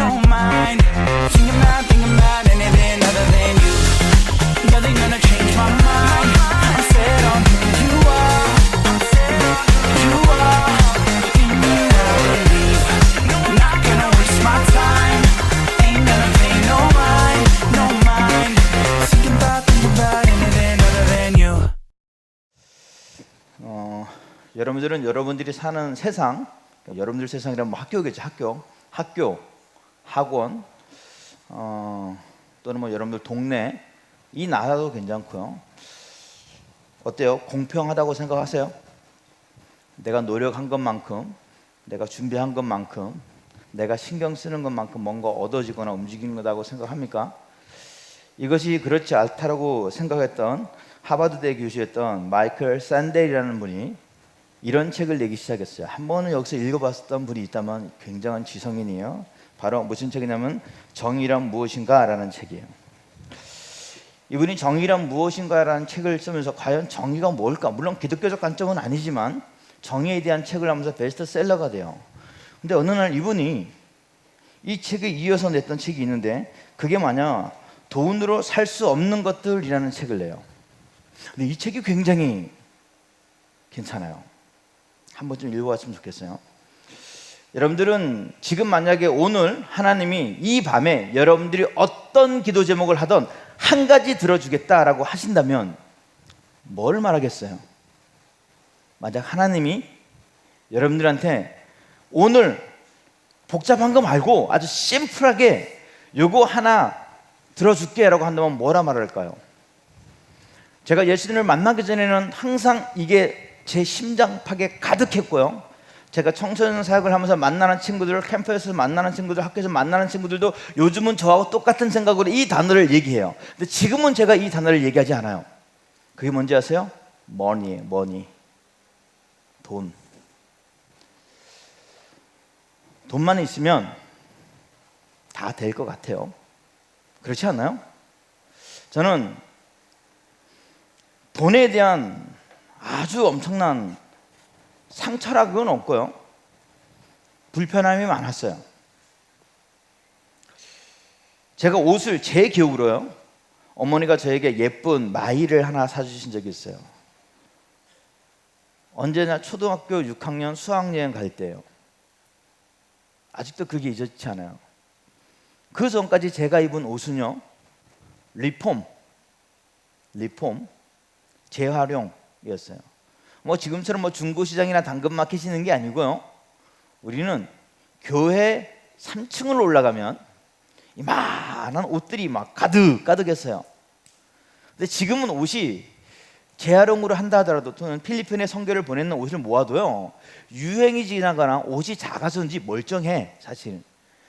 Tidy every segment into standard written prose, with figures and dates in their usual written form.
don't mind. Thinking about anything other than you. Nothing gonna change my mind. I'm set on who you are. You are. You never leave. Not gonna waste my time. Ain't gonna pay no mind, no mind. Thinking about anything other than you. 여러분들은 여러분들이 사는 세상, 여러분들 세상이라면 뭐 학교겠죠. 학교, 학원, 또는 뭐 여러분들 동네, 이 나라도 괜찮고요. 어때요? 공평하다고 생각하세요? 내가 노력한 것만큼, 내가 준비한 것만큼, 내가 신경 쓰는 것만큼 뭔가 얻어지거나 움직이는 거라고 생각합니까? 이것이 그렇지 않다고 생각했던 하버드대 교수였던 마이클 샌델이라는 분이 이런 책을 내기 시작했어요. 한 번은 여기서 읽어봤던 분이 있다면 굉장한 지성인이에요. 바로 무슨 책이냐면 정의란 무엇인가 라는 책이에요. 이분이 정의란 무엇인가 라는 책을 쓰면서 과연 정의가 뭘까? 물론 기독교적 관점은 아니지만 정의에 대한 책을 하면서 베스트셀러가 돼요. 근데 어느 날 이분이 이 책에 이어서 냈던 책이 있는데 그게 뭐냐? 돈으로 살 수 없는 것들이라는 책을 내요. 근데 이 책이 굉장히 괜찮아요. 한 번쯤 읽어봤으면 좋겠어요. 여러분들은 지금 만약에 오늘 하나님이 이 밤에 여러분들이 어떤 기도 제목을 하던 한 가지 들어주겠다라고 하신다면 뭘 말하겠어요? 만약 하나님이 여러분들한테 오늘 복잡한 거 말고 아주 심플하게 요거 하나 들어줄게 라고 한다면 뭐라 말할까요? 제가 예수님을 만나기 전에는 항상 이게 제 심장팍에 가득했고요. 제가 청소년 사역을 하면서 만나는 친구들, 캠프에서 만나는 친구들, 학교에서 만나는 친구들도 요즘은 저하고 똑같은 생각으로 이 단어를 얘기해요. 근데 지금은 제가 이 단어를 얘기하지 않아요. 그게 뭔지 아세요? money예요. money. 돈. 돈만 있으면 다 될 것 같아요. 그렇지 않나요? 저는 돈에 대한 아주 엄청난 상처라고는 없고요. 불편함이 많았어요. 제가 옷을 제 기억으로요. 어머니가 저에게 예쁜 마이를 하나 사주신 적이 있어요. 언제나 초등학교 6학년 수학여행 갈 때요. 아직도 그게 잊어지지 않아요. 그 전까지 제가 입은 옷은요. 리폼, 재활용이었어요. 뭐 지금처럼 뭐 중고시장이나 당근마켓이 있는 게 아니고요. 우리는 교회 3층을 올라가면 이만한 옷들이 막 가득했어요. 근데 지금은 옷이 재활용으로 한다 하더라도 또는 필리핀에 선교를 보내는 옷을 모아도요. 유행이 지나가나 옷이 작아서인지 멀쩡해 사실은.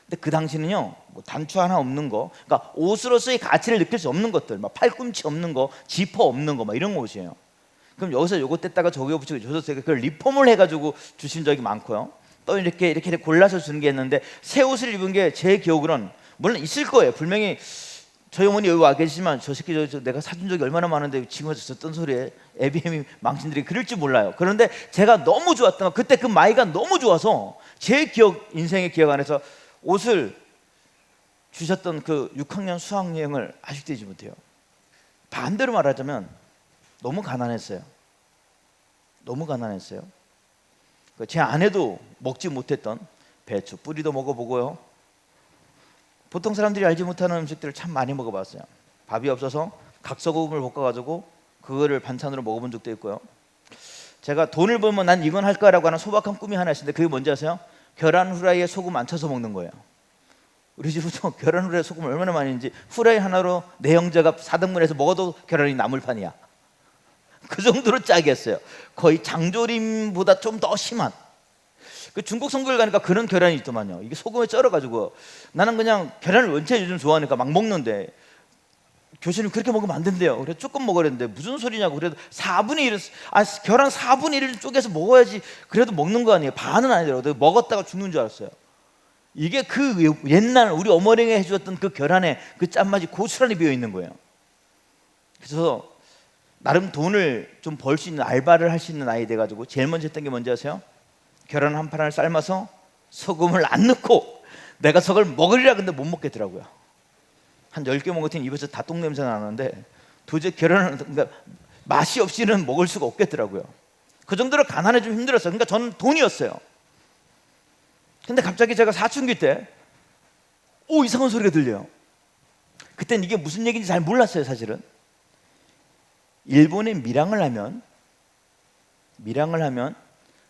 근데 그 당시는요, 뭐 단추 하나 없는 거, 그러니까 옷으로서의 가치를 느낄 수 없는 것들, 막 팔꿈치 없는 거, 지퍼 없는 거, 막 이런 옷이에요. 그럼 여기서 요거 뗐다가 저기에 붙이고 줘서 제가 그걸 리폼을 해가지고 주신 적이 많고요. 또 이렇게 골라서 주는 게 있는데 새 옷을 입은 게 제 기억으로는 물론 있을 거예요. 분명히 저희 어머니 여기 와 계시지만 저 새끼 내가 사준 적이 얼마나 많은데 지금에서 썼던 소리에 애비애미 망신들이 그럴지 몰라요. 그런데 제가 너무 좋았던 거, 그때 그 마이가 너무 좋아서 제 기억, 인생의 기억 안에서 옷을 주셨던 그 6학년 수학여행을 아직도 잊지 못해요. 반대로 말하자면 너무 가난했어요. 제 아내도 먹지 못했던 배추 뿌리도 먹어보고요. 보통 사람들이 알지 못하는 음식들을 참 많이 먹어봤어요. 밥이 없어서 각서고금을 볶아가지고 그거를 반찬으로 먹어본 적도 있고요. 제가 돈을 벌면 난 이건 할 거라고 하는 소박한 꿈이 하나 있었는데 그게 뭔지 아세요? 계란 후라이에 소금 안 쳐서 먹는 거예요. 우리 집은 계란 후라이에 소금을 얼마나 많이 했는지 후라이 하나로 내 형제가 4등분해서 먹어도 계란이 남을 판이야. 그 정도로 짜게 했어요. 거의 장조림보다 좀 더 심한. 그 중국 선교를 가니까 그런 계란이 있더만요. 이게 소금에 쩔어가지고 나는 그냥 계란을 원체 요즘 좋아하니까 막 먹는데 교수님 그렇게 먹으면 안 된대요. 그래 조금 먹으랬는데 무슨 소리냐고. 그래도 4분의 1을 계란 4분의 1을 쪼개서 먹어야지 그래도 먹는 거 아니에요. 반은 아니더라고요. 먹었다가 죽는 줄 알았어요. 이게 그 옛날 우리 어머니가 해주었던 그 계란에 그 짠맛이 고스란히 비어 있는 거예요. 그래서 나름 돈을 좀 벌 수 있는 알바를 할 수 있는 아이 돼가지고 제일 먼저 했던 게 뭔지 아세요? 계란 한 판을 삶아서 소금을 안 넣고 내가 저걸 먹으리라 근데 못 먹겠더라고요. 한 10개 먹었더니 입에서 다 똥냄새 나는데 도저히 그러니까 맛이 없이는 먹을 수가 없겠더라고요. 그 정도로 가난해 좀 힘들었어요. 그러니까 저는 돈이었어요. 근데 갑자기 제가 사춘기 때 이상한 소리가 들려요. 그땐 이게 무슨 얘기인지 잘 몰랐어요. 사실은 일본에 밀양을 하면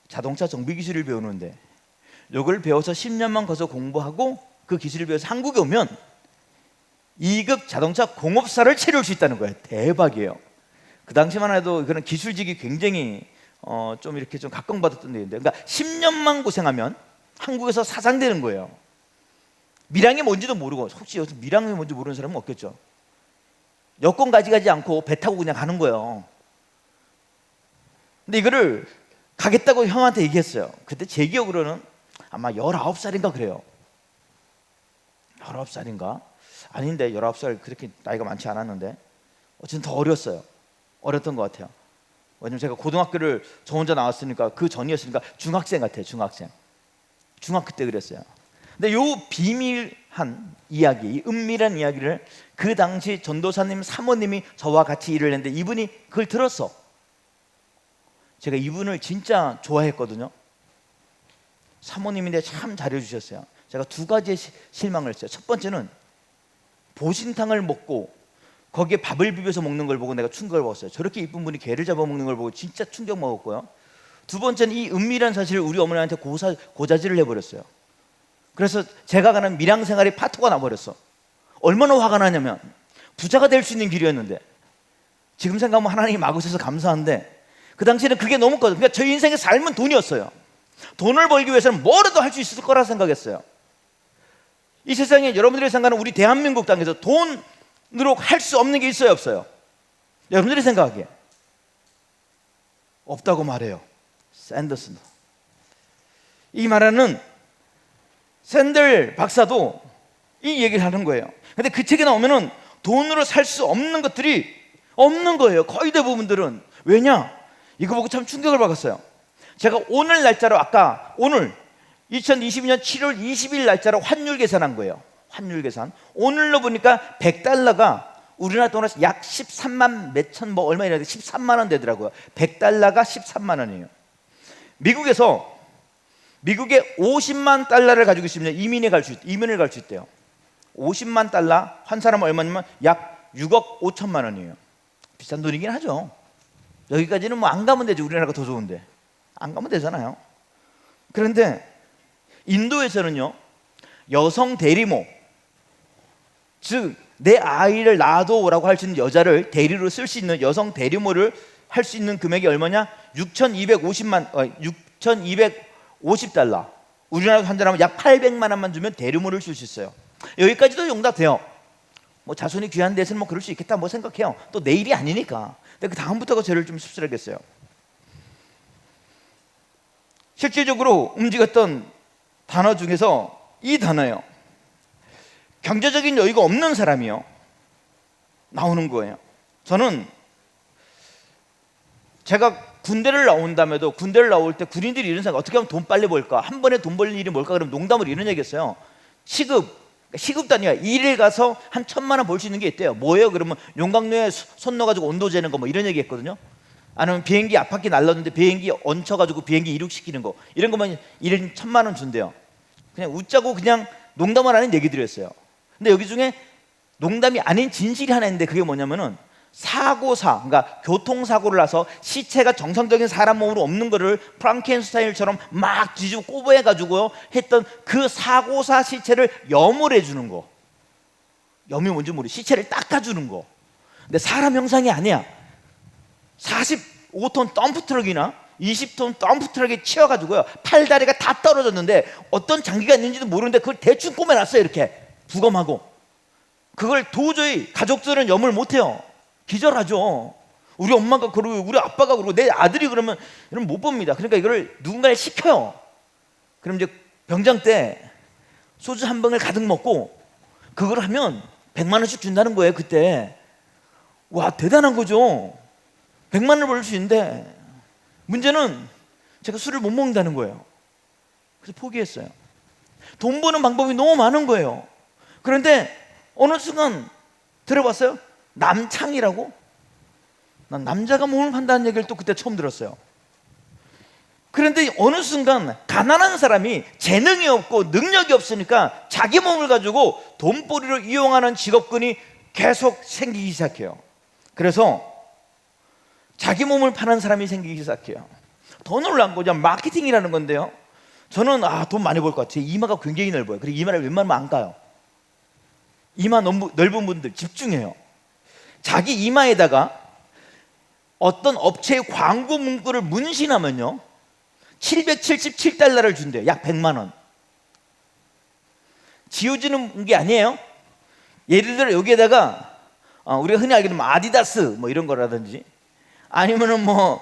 자동차 정비 기술을 배우는데 이걸 배워서 10년만 가서 공부하고 그 기술을 배워서 한국에 오면 2급 자동차 공업사를 차릴 수 있다는 거예요. 대박이에요. 그 당시만 해도 그런 기술직이 굉장히 좀 이렇게 좀 각광받았던 데인데, 그러니까 10년만 고생하면 한국에서 사장되는 거예요. 밀양이 뭔지도 모르고, 혹시 여기서 밀양이 뭔지 모르는 사람은 없겠죠. 여권 가져가지 않고 배 타고 그냥 가는 거예요. 근데 이거를 가겠다고 형한테 얘기했어요. 그때 제 기억으로는 아마 19살인가 그래요. 19살인가? 아닌데 19살 그렇게 나이가 많지 않았는데 어쨌든 더 어렸어요. 어렸던 것 같아요. 왜냐면 제가 고등학교를 저 혼자 나왔으니까 그 전이었으니까 중학생 같아요. 중학교 때 그랬어요. 근데 요 비밀한 이야기, 이 은밀한 이야기를 그 당시 전도사님 사모님이 저와 같이 일을 했는데 이분이 그걸 들었어. 제가 이분을 진짜 좋아했거든요. 사모님인데 참 잘해주셨어요. 제가 두 가지의 실망을 했어요. 첫 번째는 보신탕을 먹고 거기에 밥을 비벼서 먹는 걸 보고 내가 충격을 먹었어요. 저렇게 이쁜 분이 게를 잡아먹는 걸 보고 진짜 충격 먹었고요. 두 번째는 이 은밀한 사실을 우리 어머니한테 고자질을 해버렸어요. 그래서 제가 가는 밀양 생활이 파토가 나버렸어. 얼마나 화가 나냐면 부자가 될 수 있는 길이었는데, 지금 생각하면 하나님이 막으셔서 감사한데 그 당시에는 그게 너무 커요. 그러니까 저 인생의 삶은 돈이었어요. 돈을 벌기 위해서는 뭐라도 할 수 있을 거라 생각했어요. 이 세상에 여러분들이 생각하는 우리 대한민국 땅에서 돈으로 할 수 없는 게 있어요, 없어요? 여러분들이 생각하기에 없다고 말해요. 샌더슨. 이 말하는 샌들 박사도 이 얘기를 하는 거예요. 근데 그 책에 나오면은 돈으로 살 수 없는 것들이 없는 거예요. 거의 대부분들은. 왜냐? 이거 보고 참 충격을 받았어요. 제가 오늘 날짜로 오늘 2022년 7월 20일 날짜로 환율 계산한 거예요. 환율 계산. 오늘로 보니까 100달러가 우리나라 돈으로 약 13만 몇천 얼마 이래 13만 원 되더라고요. 100달러가 13만 원이에요. 미국에 50만 달러를 가지고 있으면 이민을 갈 수 있대요. 50만 달러 한 사람 얼마냐면 약 6억 5천만 원이에요. 비싼 돈이긴 하죠. 여기까지는 뭐 안 가면 되죠. 우리나라가 더 좋은데 안 가면 되잖아요. 그런데 인도에서는요, 여성 대리모, 즉 내 아이를 낳아도라고 할 수 있는 여자를 대리로 쓸 수 있는 여성 대리모를 할 수 있는 금액이 얼마냐? 6,250달러. 우리나라 환전하면 약 800만 원만 주면 대리모를 쓸 수 있어요. 여기까지도 용납돼요. 뭐 자손이 귀한 데서는 뭐 그럴 수 있겠다 뭐 생각해요. 또 내일이 아니니까. 근데 그 다음부터가 저를 좀 씁쓸하겠어요. 실질적으로 움직였던 단어 중에서 이 단어예요. 경제적인 여유가 없는 사람이요 나오는 거예요. 저는 제가 군대를 나온다며도 군대를 나올 때 군인들이 이런 생각, 어떻게 하면 돈 빨리 벌까? 한 번에 돈 벌는 일이 뭘까? 그러면 농담으로 이런 얘기했어요. 시급도 아니야. 일을 가서 한 1,000만 원 벌 수 있는 게 있대요. 뭐예요? 그러면 용광로에 손 넣어가지고 온도 재는 거 뭐 이런 얘기했거든요. 아니면 비행기 앞바퀴 날랐는데 비행기 얹혀가지고 비행기 이륙시키는 거, 이런 거만 1인 1,000만 원 준대요. 그냥 웃자고 그냥 농담을 하는 얘기들이었어요. 근데 여기 중에 농담이 아닌 진실이 하나 있는데 그게 뭐냐면은 그러니까 교통사고를 나서 시체가 정상적인 사람 몸으로 없는 거를 프랑켄슈타인처럼 막 뒤집어 꼬부해가지고 했던 그 사고사 시체를 염을 해주는 거. 염이 뭔지 모르겠어요. 시체를 닦아주는 거. 근데 사람 형상이 아니야. 45톤 덤프트럭이나 20톤 덤프트럭에 치여가지고요, 팔다리가 다 떨어졌는데 어떤 장기가 있는지도 모르는데 그걸 대충 꼬매놨어요. 이렇게 부검하고. 그걸 도저히 가족들은 염을 못해요. 기절하죠. 우리 엄마가 그러고 우리 아빠가 그러고 내 아들이 그러면 못 봅니다. 그러니까 이걸 누군가를 시켜요. 그럼 이제 병장 때 소주 한 병을 가득 먹고 그걸 하면 100만 원씩 준다는 거예요. 그때 와, 대단한 거죠. 100만 원을 벌 수 있는데 문제는 제가 술을 못 먹는다는 거예요. 그래서 포기했어요. 돈 버는 방법이 너무 많은 거예요. 그런데 어느 순간 들어봤어요? 남창이라고? 난 남자가 몸을 판다는 얘기를 또 그때 처음 들었어요. 그런데 어느 순간 가난한 사람이 재능이 없고 능력이 없으니까 자기 몸을 가지고 돈벌이로 이용하는 직업군이 계속 생기기 시작해요. 그래서 자기 몸을 파는 사람이 생기기 시작해요. 더 놀란 거죠. 마케팅이라는 건데요, 저는 돈 많이 벌 것 같아요. 이마가 굉장히 넓어요. 그리고 이마를 웬만하면 안 가요. 이마 넓은 분들 집중해요. 자기 이마에다가 어떤 업체의 광고 문구를 문신하면요 777달러를 준대요. 약 100만 원. 지워지는 게 아니에요. 예를 들어 여기에다가 우리가 흔히 알게 되면 아디다스 뭐 이런 거라든지, 아니면은 좀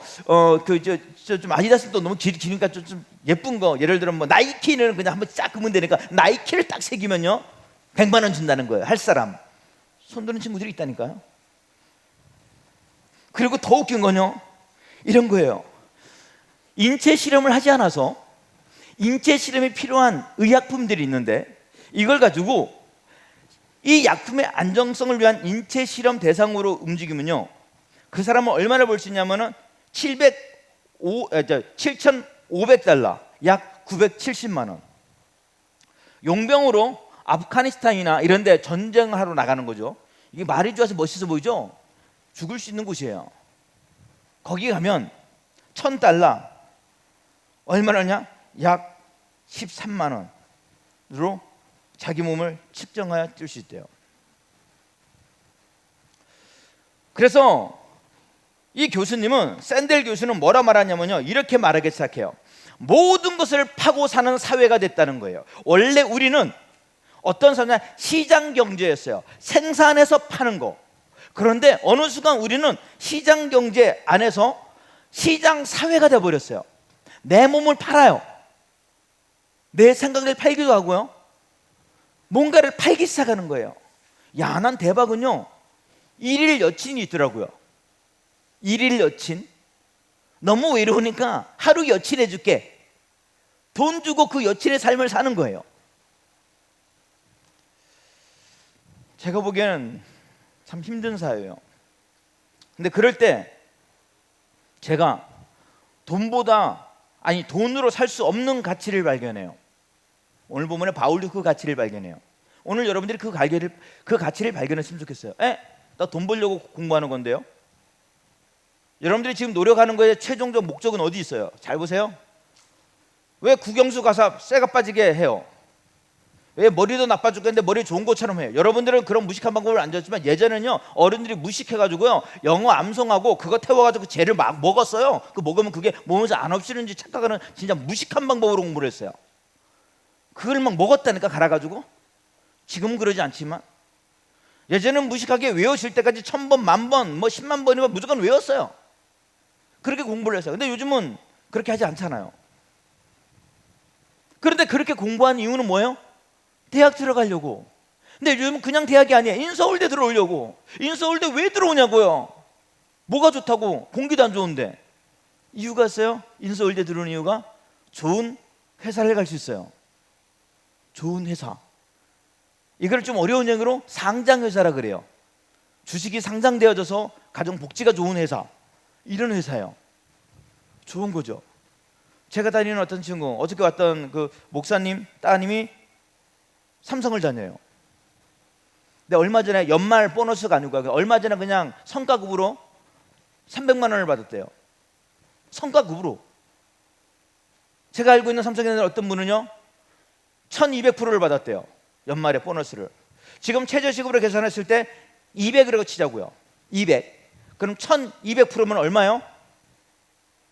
아디다스도 너무 기니까 좀 예쁜 거, 예를 들어 뭐 나이키는 그냥 한번 쫙 그으면 되니까 나이키를 딱 새기면요 100만 원 준다는 거예요. 할 사람. 손 드는 친구들이 있다니까요. 그리고 더 웃긴 건요 이런 거예요. 인체 실험을 하지 않아서 인체 실험이 필요한 의약품들이 있는데, 이걸 가지고 이 약품의 안정성을 위한 인체 실험 대상으로 움직이면요 그 사람은 얼마나 벌 수 있냐면은 7,500달러, 약 970만 원. 용병으로 아프가니스탄이나 이런 데 전쟁하러 나가는 거죠. 이게 말이 좋아서 멋있어 보이죠? 죽을 수 있는 곳이에요. 거기 가면 1,000달러, 얼마나냐? 약 13만 원으로 자기 몸을 측정하여 뛸 수 있대요. 그래서 이 교수님은, 샌델 교수는 뭐라 말하냐면요 이렇게 말하기 시작해요. 모든 것을 파고 사는 사회가 됐다는 거예요. 원래 우리는 어떤 사회냐, 시장 경제였어요. 생산해서 파는 거. 그런데 어느 순간 우리는 시장 경제 안에서 시장 사회가 되어버렸어요. 내 몸을 팔아요. 내 생각을 팔기도 하고요, 뭔가를 팔기 시작하는 거예요. 야, 난 대박은요, 일일 여친이 있더라고요. 일일 여친. 너무 외로우니까 하루 여친 해줄게. 돈 주고 그 여친의 삶을 사는 거예요. 제가 보기에는 참 힘든 사회예요. 근데 그럴 때 제가 돈으로 살 수 없는 가치를 발견해요. 오늘 보면 바울도 그 가치를 발견해요. 오늘 여러분들이 그 가치를 발견했으면 좋겠어요. 나 돈 벌려고 공부하는 건데요, 여러분들이 지금 노력하는 거에 최종적 목적은 어디 있어요? 잘 보세요. 왜 국영수 가서 쇠가 빠지게 해요? 왜 머리도 나빠 죽겠는데 머리 좋은 것처럼 해요? 여러분들은 그런 무식한 방법을 안 줬지만 예전에는요 어른들이 무식해가지고요 영어 암송하고 그거 태워가지고 그 젤을 막 먹었어요. 그 먹으면 그게 몸에서 안 없어지는지 착각하는 진짜 무식한 방법으로 공부를 했어요. 그걸 막 먹었다니까, 갈아가지고. 지금은 그러지 않지만 예전에는 무식하게 외우실 때까지 1000번, 10,000번, 뭐 10만 번이면 무조건 외웠어요. 그렇게 공부를 했어요. 근데 요즘은 그렇게 하지 않잖아요. 그런데 그렇게 공부한 이유는 뭐예요? 대학 들어가려고. 근데 요즘은 그냥 대학이 아니에요. 인서울대 들어오려고. 인서울대 왜 들어오냐고요? 뭐가 좋다고? 공기도 안 좋은데. 이유가 있어요. 인서울대 들어오는 이유가 좋은 회사를 갈 수 있어요. 좋은 회사. 이걸 좀 어려운 얘기로 상장회사라 그래요. 주식이 상장되어져서 가정복지가 좋은 회사, 이런 회사예요. 좋은 거죠. 제가 다니는 어떤 친구, 어저께 왔던 그 목사님 따님이 삼성을 다녀요. 근데 얼마 전에 연말 보너스가 아니고 얼마 전에 그냥 성과급으로 300만 원을 받았대요. 성과급으로. 제가 알고 있는 삼성에 있는 어떤 분은요 1200%를 받았대요. 연말에 보너스를. 지금 최저시급으로 계산했을 때 200이라고 치자고요. 200. 그럼 1200%면 얼마요?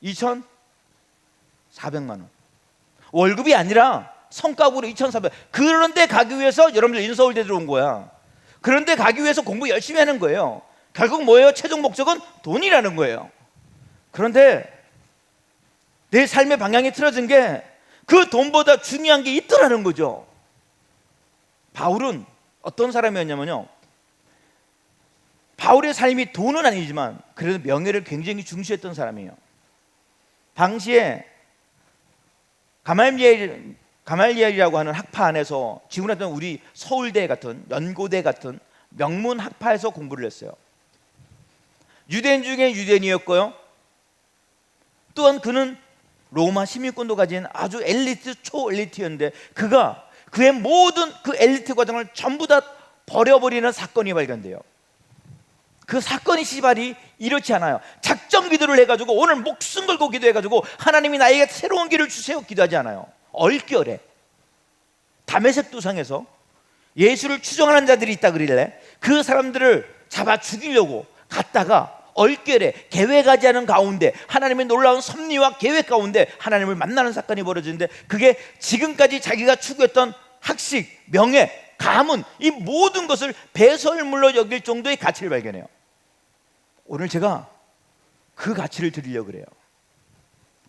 2400만 원. 월급이 아니라 성과급으로 2400. 그런데 가기 위해서 여러분들 인서울대 들어온 거야. 그런데 가기 위해서 공부 열심히 하는 거예요. 결국 뭐예요? 최종 목적은 돈이라는 거예요. 그런데 내 삶의 방향이 틀어진 게 그 돈보다 중요한 게 있더라는 거죠. 바울은 어떤 사람이었냐면요, 바울의 삶이 돈은 아니지만 그래도 명예를 굉장히 중시했던 사람이에요. 당시에 가말리엘 가말리엘이라고 하는 학파 안에서 지금했던 우리 서울대 같은 연고대 같은 명문 학파에서 공부를 했어요. 유대인 중에 유대인이었고요. 또한 그는 로마 시민권도 가진 아주 엘리트 초엘리트였는데 그가 그의 모든 그 엘리트 과정을 전부 다 버려버리는 사건이 발견돼요. 그 사건의 시발이 이렇지 않아요. 작정 기도를 해가지고 오늘 목숨 걸고 기도해가지고 하나님이 나에게 새로운 길을 주세요 기도하지 않아요. 얼결에 다메섹 도상에서 예수를 추종하는 자들이 있다 그러길래 그 사람들을 잡아 죽이려고 갔다가 얼결에 계획하지 않은 가운데 하나님의 놀라운 섭리와 계획 가운데 하나님을 만나는 사건이 벌어지는데 그게 지금까지 자기가 추구했던 학식, 명예, 가문 이 모든 것을 배설물로 여길 정도의 가치를 발견해요. 오늘 제가 그 가치를 드리려고 그래요.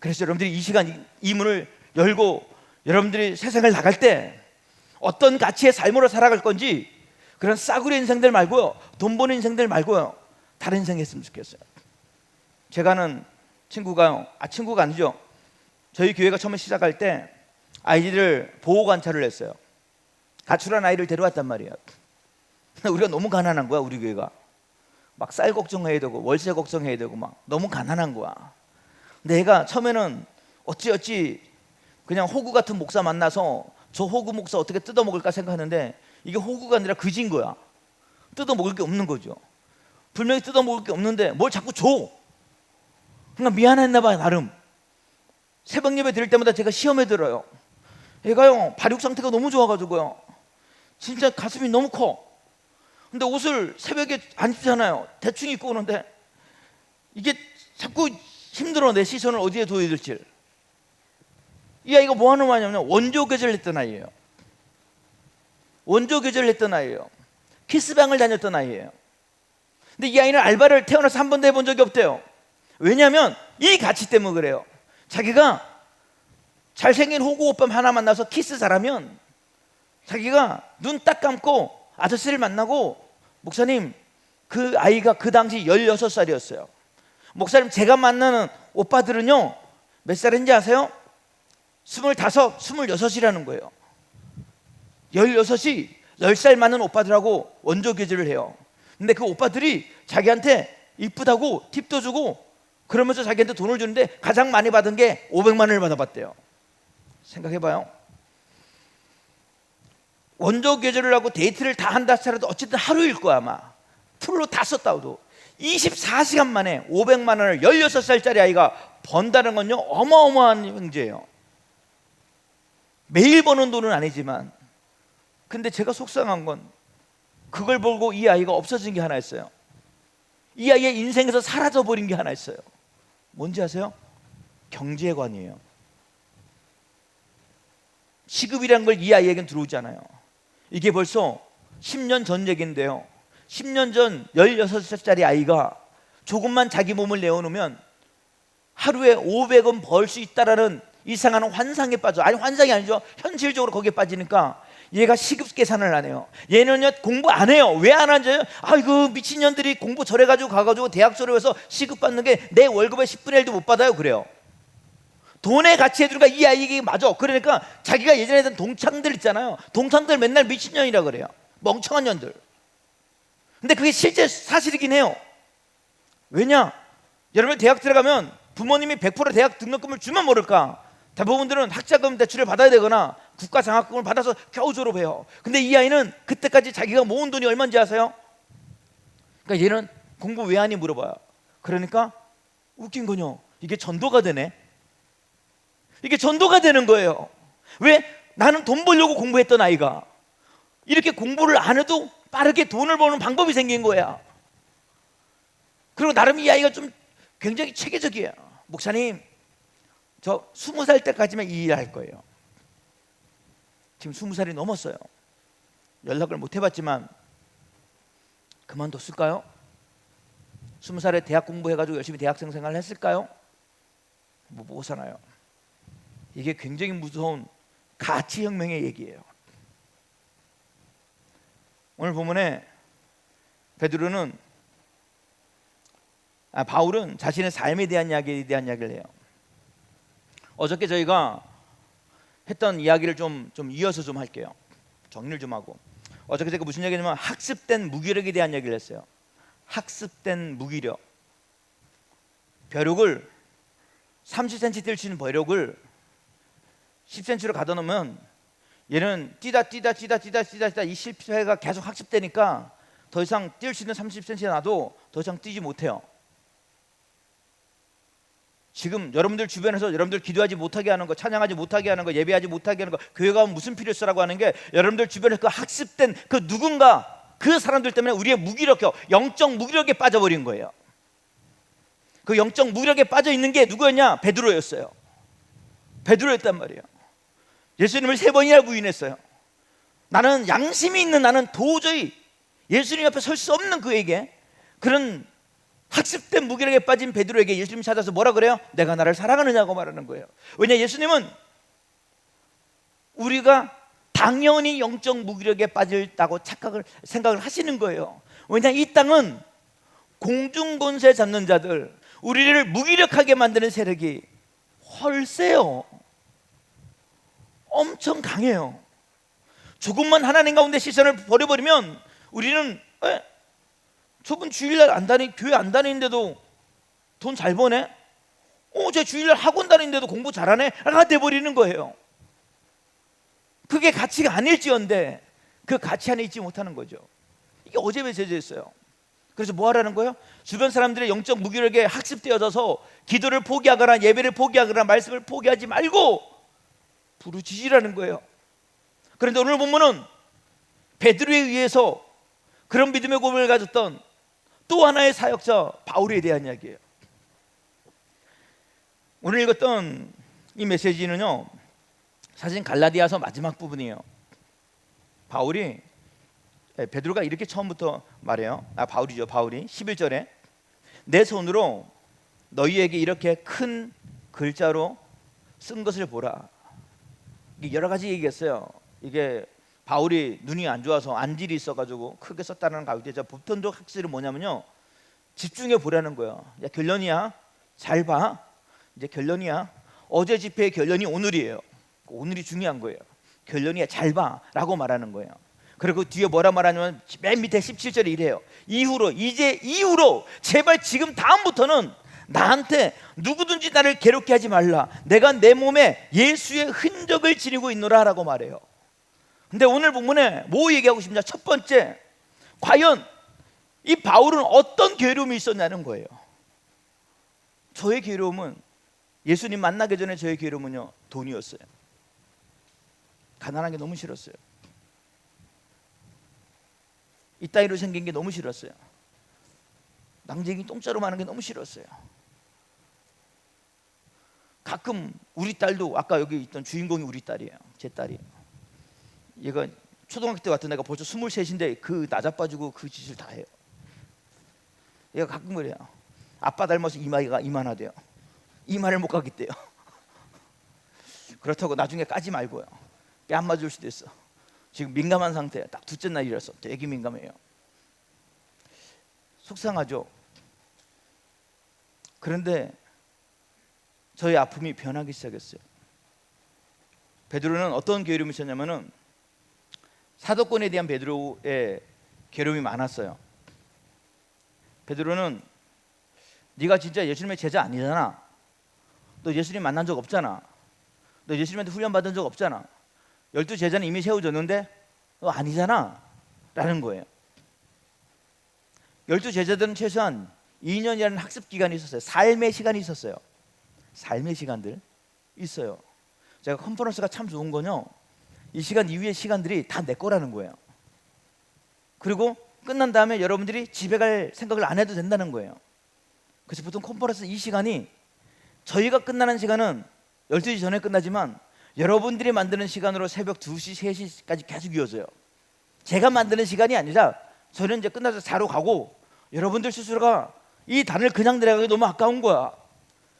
그래서 여러분들이 이 시간 이 문을 열고 여러분들이 세상을 나갈 때 어떤 가치의 삶으로 살아갈 건지 그런 싸구려 인생들 말고요, 돈 버는 인생들 말고요, 다른 인생 했으면 좋겠어요. 제가 아는 친구가 아니죠. 저희 교회가 처음에 시작할 때 아이들을 보호 관찰을 했어요. 가출한 아이를 데려왔단 말이에요. 우리가 너무 가난한 거야. 우리 교회가 막 쌀 걱정해야 되고 월세 걱정해야 되고 막 너무 가난한 거야. 근데 얘가 처음에는 어찌 그냥 호구 같은 목사 만나서 저 호구 목사 어떻게 뜯어먹을까 생각하는데 이게 호구가 아니라 그지인 거야. 뜯어먹을 게 없는 거죠. 분명히 뜯어먹을 게 없는데 뭘 자꾸 줘. 그러니까 미안했나 봐요. 나름 새벽 예배 드릴 때마다 제가 시험에 들어요. 얘가요 발육 상태가 너무 좋아가지고요 진짜 가슴이 너무 커. 근데 옷을 새벽에 안 입잖아요. 대충 입고 오는데 이게 자꾸 힘들어. 내 시선을 어디에 둬야 될지. 이 아이가 뭐 하는 말이냐면 원조 교제를 했던 아이예요. 원조 교제를 했던 아이예요. 키스방을 다녔던 아이예요. 근데 이 아이는 알바를 태어나서 한 번도 해본 적이 없대요. 왜냐하면 이 가치 때문에 그래요. 자기가 잘생긴 호구 오빠 하나 만나서 키스 잘하면 자기가 눈 딱 감고 아저씨를 만나고 목사님 그 아이가 그 당시 16살이었어요. 목사님 제가 만나는 오빠들은요 몇 살인지 아세요? 25, 26이라는 거예요. 16이 10살 많은 오빠들하고 원조 교제를 해요. 근데 그 오빠들이 자기한테 이쁘다고 팁도 주고 그러면서 자기한테 돈을 주는데 가장 많이 받은 게 500만 원을 받아봤대요. 생각해봐요. 원조 교제를 하고 데이트를 다 한다 하더라도 어쨌든 하루일 거야. 아마 풀로 다 썼다고도 24시간 만에 500만 원을 16살짜리 아이가 번다는 건요 어마어마한 문제예요. 매일 버는 돈은 아니지만 근데 제가 속상한 건 그걸 보고 이 아이가 없어진 게 하나 있어요. 이 아이의 인생에서 사라져버린 게 하나 있어요. 뭔지 아세요? 경제관이에요. 시급이라는 걸 이 아이에겐 들어오지 않아요. 이게 벌써 10년 전 얘기인데요 10년 전 16살짜리 아이가 조금만 자기 몸을 내어놓으면 하루에 500원 벌 수 있다라는 이상한 환상에 빠져. 아니 환상이 아니죠. 현실적으로 거기에 빠지니까 얘가 시급 계산을 안 해요. 얘는요 공부 안 해요. 왜 안 하죠? 아이고 미친년들이 공부 저래가지고 가가지고 대학 졸업해서 시급 받는 게 내 월급의 10분의 1도 못 받아요. 그래요. 돈의 가치에 들어가 이 아이에게 맞아. 그러니까 자기가 예전에 했던 동창들 있잖아요. 동창들 맨날 미친년이라 그래요. 멍청한 년들. 근데 그게 실제 사실이긴 해요. 왜냐? 여러분 대학 들어가면 부모님이 100% 대학 등록금을 주면 모를까 대부분들은 학자금 대출을 받아야 되거나 국가 장학금을 받아서 겨우 졸업해요. 근데 이 아이는 그때까지 자기가 모은 돈이 얼마인지 아세요? 그러니까 얘는 공부 왜 하니 물어봐요. 그러니까 웃긴 건요 이게 전도가 되네. 이게 전도가 되는 거예요. 왜? 나는 돈 벌려고 공부했던 아이가 이렇게 공부를 안 해도 빠르게 돈을 버는 방법이 생긴 거야. 그리고 나름 이 아이가 좀 굉장히 체계적이에요. 목사님 저 20살 때까지만 이 일 할 거예요. 지금 20살이 넘었어요. 연락을 못 해봤지만 그만뒀을까요? 20살에 대학 공부해가지고 열심히 대학생 생활을 했을까요? 못 사나요? 이게 굉장히 무서운 가치혁명의 얘기예요. 오늘 본문에 바울은 자신의 삶에 대한 이야기를 해요. 어저께 저희가 했던 이야기를 좀 이어서 좀 할게요. 정리를 좀 하고. 어저께 제가 무슨 얘기냐면 학습된 무기력에 대한 얘기를 했어요. 학습된 무기력. 벼룩을 30cm 뛸 수 있는 벼룩을 10cm로 가다 놓으면 얘는 뛰다 이 실패가 계속 학습되니까 더 이상 뛸 수 있는 30cm가 나도 더 이상 뛰지 못해요. 지금 여러분들 주변에서 여러분들 기도하지 못하게 하는 거, 찬양하지 못하게 하는 거, 예배하지 못하게 하는 거, 교회 가면 무슨 필요 있어라고 하는 게 여러분들 주변에 그 학습된 그 누군가 그 사람들 때문에 우리의 무기력해, 영적 무기력에 빠져버린 거예요. 그 영적 무기력에 빠져 있는 게 누구였냐? 베드로였어요. 베드로였단 말이에요. 예수님을 3번이나 부인했어요. 나는 양심이 있는, 나는 도저히 예수님 앞에 설 수 없는 그에게, 그런 학습된 무기력에 빠진 베드로에게 예수님이 찾아서 뭐라 그래요? 내가 나를 사랑하느냐고 말하는 거예요. 왜냐, 예수님은 우리가 당연히 영적 무기력에 빠졌다고 생각을 하시는 거예요. 왜냐, 이 땅은 공중권세 잡는 자들, 우리를 무기력하게 만드는 세력이 헐세요. 엄청 강해요. 조금만 하나님 가운데 시선을 버려버리면 우리는 저분 주일날 교회 안 다니는데도 돈 잘 버네? 저 주일날 학원 다니는데도 공부 잘하네? 가 돼버리는 거예요. 그게 가치가 아닐지언데 그 가치 안에 있지 못하는 거죠. 이게 어제 메시지였어요. 그래서 뭐 하라는 거예요? 주변 사람들의 영적 무기력에 학습되어져서 기도를 포기하거나 예배를 포기하거나 말씀을 포기하지 말고 부르짖으라는 거예요. 그런데 오늘 본문은 베드로에 의해서 그런 믿음의 고백을 가졌던 또 하나의 사역자 바울에 대한 이야기예요. 오늘 읽었던 이 메시지는요, 사실 갈라디아서 마지막 부분이에요. 베드로가 이렇게 처음부터 말해요. 바울이 11절에 내 손으로 너희에게 이렇게 큰 글자로 쓴 것을 보라. 이게 여러 가지 얘기했어요. 이게 바울이 눈이 안 좋아서 안질이 있어가지고 크게 썼다는 가운데 보편적 학설이 뭐냐면요, 집중해 보라는 거예요. 야, 결론이야, 잘 봐. 이제 결론이야. 어제 집회의 결론이 오늘이에요. 오늘이 중요한 거예요. 결론이야, 잘 봐라고 말하는 거예요. 그리고 뒤에 뭐라 말하냐면 맨 밑에 17절에 이래요. 이후로 제발 지금 다음부터는 나한테 누구든지 나를 괴롭게 하지 말라. 내가 내 몸에 예수의 흔적을 지니고 있노라 라고 말해요. 근데 오늘 본문에 뭐 얘기하고 싶냐? 첫 번째, 과연 이 바울은 어떤 괴로움이 있었냐는 거예요. 저의 괴로움은, 예수님 만나기 전에 저의 괴로움은요, 돈이었어요. 가난한 게 너무 싫었어요. 이따위로 생긴 게 너무 싫었어요. 낭쟁이 똥자루 많은 게 너무 싫었어요. 가끔 우리 딸도, 아까 여기 있던 주인공이 우리 딸이에요. 제 딸이에요. 얘가 초등학교 때 왔던 애가 벌써 23인데 그 나자빠지고 그 짓을 다 해요. 얘가 가끔 그래요. 아빠 닮아서 이마가 이만하대요. 이마를 못 가겠대요. 그렇다고 나중에 까지 말고요, 뼈 안 맞을 수도 있어. 지금 민감한 상태예요. 딱 둘째 날이라서 되게 민감해요. 속상하죠. 그런데 저의 아픔이 변하기 시작했어요. 베드로는 어떤 괴로움이 있었냐면은 사도권에 대한 베드로의 괴로움이 많았어요. 베드로는 네가 진짜 예수님의 제자 아니잖아. 너 예수님 만난 적 없잖아. 너 예수님한테 훈련 받은 적 없잖아. 12제자는 이미 세워졌는데 너 아니잖아 라는 거예요. 12제자들은 최소한 2년이라는 학습 기간이 있었어요. 삶의 시간이 있었어요. 삶의 시간들 있어요. 제가 컨퍼런스가 참 좋은 거요, 이 시간 이후의 시간들이 다 내 거라는 거예요. 그리고 끝난 다음에 여러분들이 집에 갈 생각을 안 해도 된다는 거예요. 그래서 보통 컨퍼런스 이 시간이, 저희가 끝나는 시간은 12시 전에 끝나지만 여러분들이 만드는 시간으로 새벽 2시, 3시까지 계속 이어져요. 제가 만드는 시간이 아니라 저는 이제 끝나서 자러 가고 여러분들 스스로가 이 단을 그냥 내려가기 너무 아까운 거야.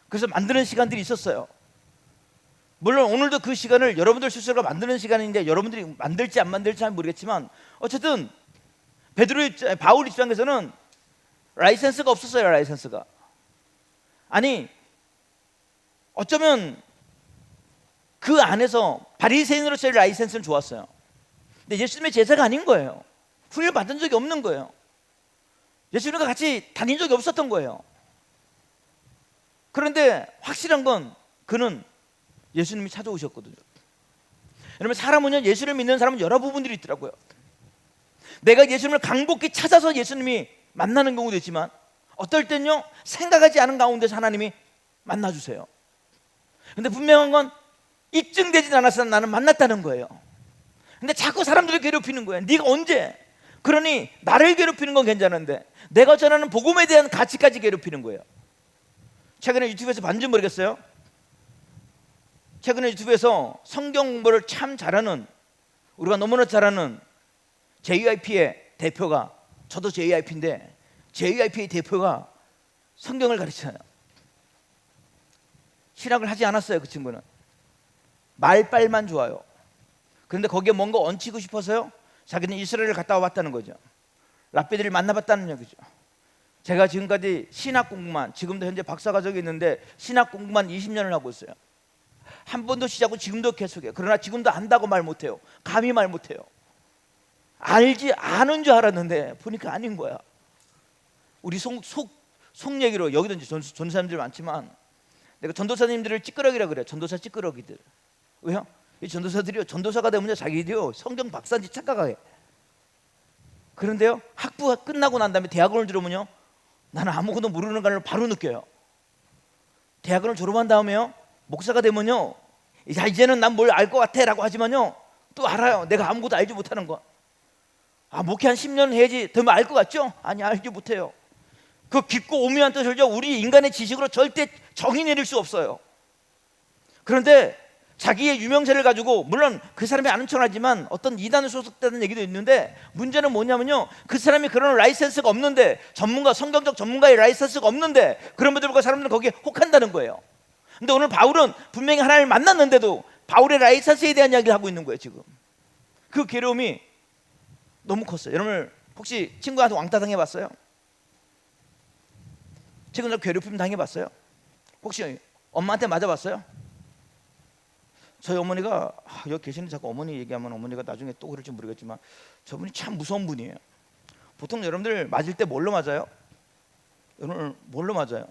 그래서 만드는 시간들이 있었어요. 물론 오늘도 그 시간을 여러분들 스스로가 만드는 시간인데 여러분들이 만들지 안 만들지 잘 모르겠지만 어쨌든 바울 입장에서는 라이센스가 없었어요. 라이센스가. 아니 어쩌면 그 안에서 바리새인으로서의 라이센스는 좋았어요. 근데 예수님의 제자가 아닌 거예요. 훈련 받은 적이 없는 거예요. 예수님과 같이 다닌 적이 없었던 거예요. 그런데 확실한 건 그는 예수님이 찾아오셨거든요. 여러분, 사람은요, 예수를 믿는 사람은 여러 부분들이 있더라고요. 내가 예수님을 간곡히 찾아서 예수님이 만나는 경우도 있지만, 어떨 땐요 생각하지 않은 가운데서 하나님이 만나주세요. 근데 분명한 건 입증되진 않았어 나는 만났다는 거예요. 근데 자꾸 사람들을 괴롭히는 거예요. 네가 언제? 그러니 나를 괴롭히는 건 괜찮은데 내가 전하는 복음에 대한 가치까지 괴롭히는 거예요. 최근에 유튜브에서 봤는지 모르겠어요. 최근에 유튜브에서 성경 공부를 참 잘하는, 우리가 너무나 잘하는 JYP의 대표가, 저도 JYP인데 JYP의 대표가 성경을 가르쳐요. 신학을 하지 않았어요. 그 친구는 말빨만 좋아요. 그런데 거기에 뭔가 얹히고 싶어서요 자기는 이스라엘을 갔다 와봤다는 거죠. 랍비들을 만나봤다는 얘기죠. 제가 지금까지 신학 공부만, 지금도 현재 박사과정이 있는데 신학 공부만 20년을 하고 있어요. 한 번도 시작하고 지금도 계속해요. 그러나 지금도 안다고 말 못해요. 감히 말 못해요. 아는 줄 알았는데 보니까 아닌 거야. 우리 속 얘기로, 여기도 이제 전도사님들 많지만 내가 전도사님들을 찌끄러기라 그래요. 전도사 찌끄러기들. 왜요? 이 전도사들이요, 전도사가 되면 자기들이요 성경 박사인지 착각하게. 그런데요 학부가 끝나고 난 다음에 대학원을 들어오면요 나는 아무것도 모르는 걸 바로 느껴요. 대학원을 졸업한 다음에요 목사가 되면요 야 이제는 난 뭘 알 것 같아 라고 하지만요 또 알아요. 내가 아무것도 알지 못하는 거. 목회 한 10년 해야지 되면 알 것 같죠? 아니, 알지 못해요. 그 깊고 오묘한 뜻을요 우리 인간의 지식으로 절대 정의 내릴 수 없어요. 그런데 자기의 유명세를 가지고, 물론 그 사람이 아는 척하지만 어떤 이단에 소속되는 얘기도 있는데, 문제는 뭐냐면요 그 사람이 그런 라이센스가 없는데, 성경적 전문가의 라이센스가 없는데 그런 분들과 사람들은 거기에 혹한다는 거예요. 근데 오늘 바울은 분명히 하나님을 만났는데도 바울의 라이센스에 대한 이야기를 하고 있는 거예요. 지금 그 괴로움이 너무 컸어요. 여러분 혹시 친구한테 왕따 당해봤어요? 친구들 괴롭힘 당해봤어요? 혹시 엄마한테 맞아봤어요? 저희 어머니가, 여기 계시는 자꾸 어머니 얘기하면 어머니가 나중에 또 그럴지 모르겠지만 저분이 참 무서운 분이에요. 보통 여러분들 맞을 때 뭘로 맞아요? 여러분 뭘로 맞아요?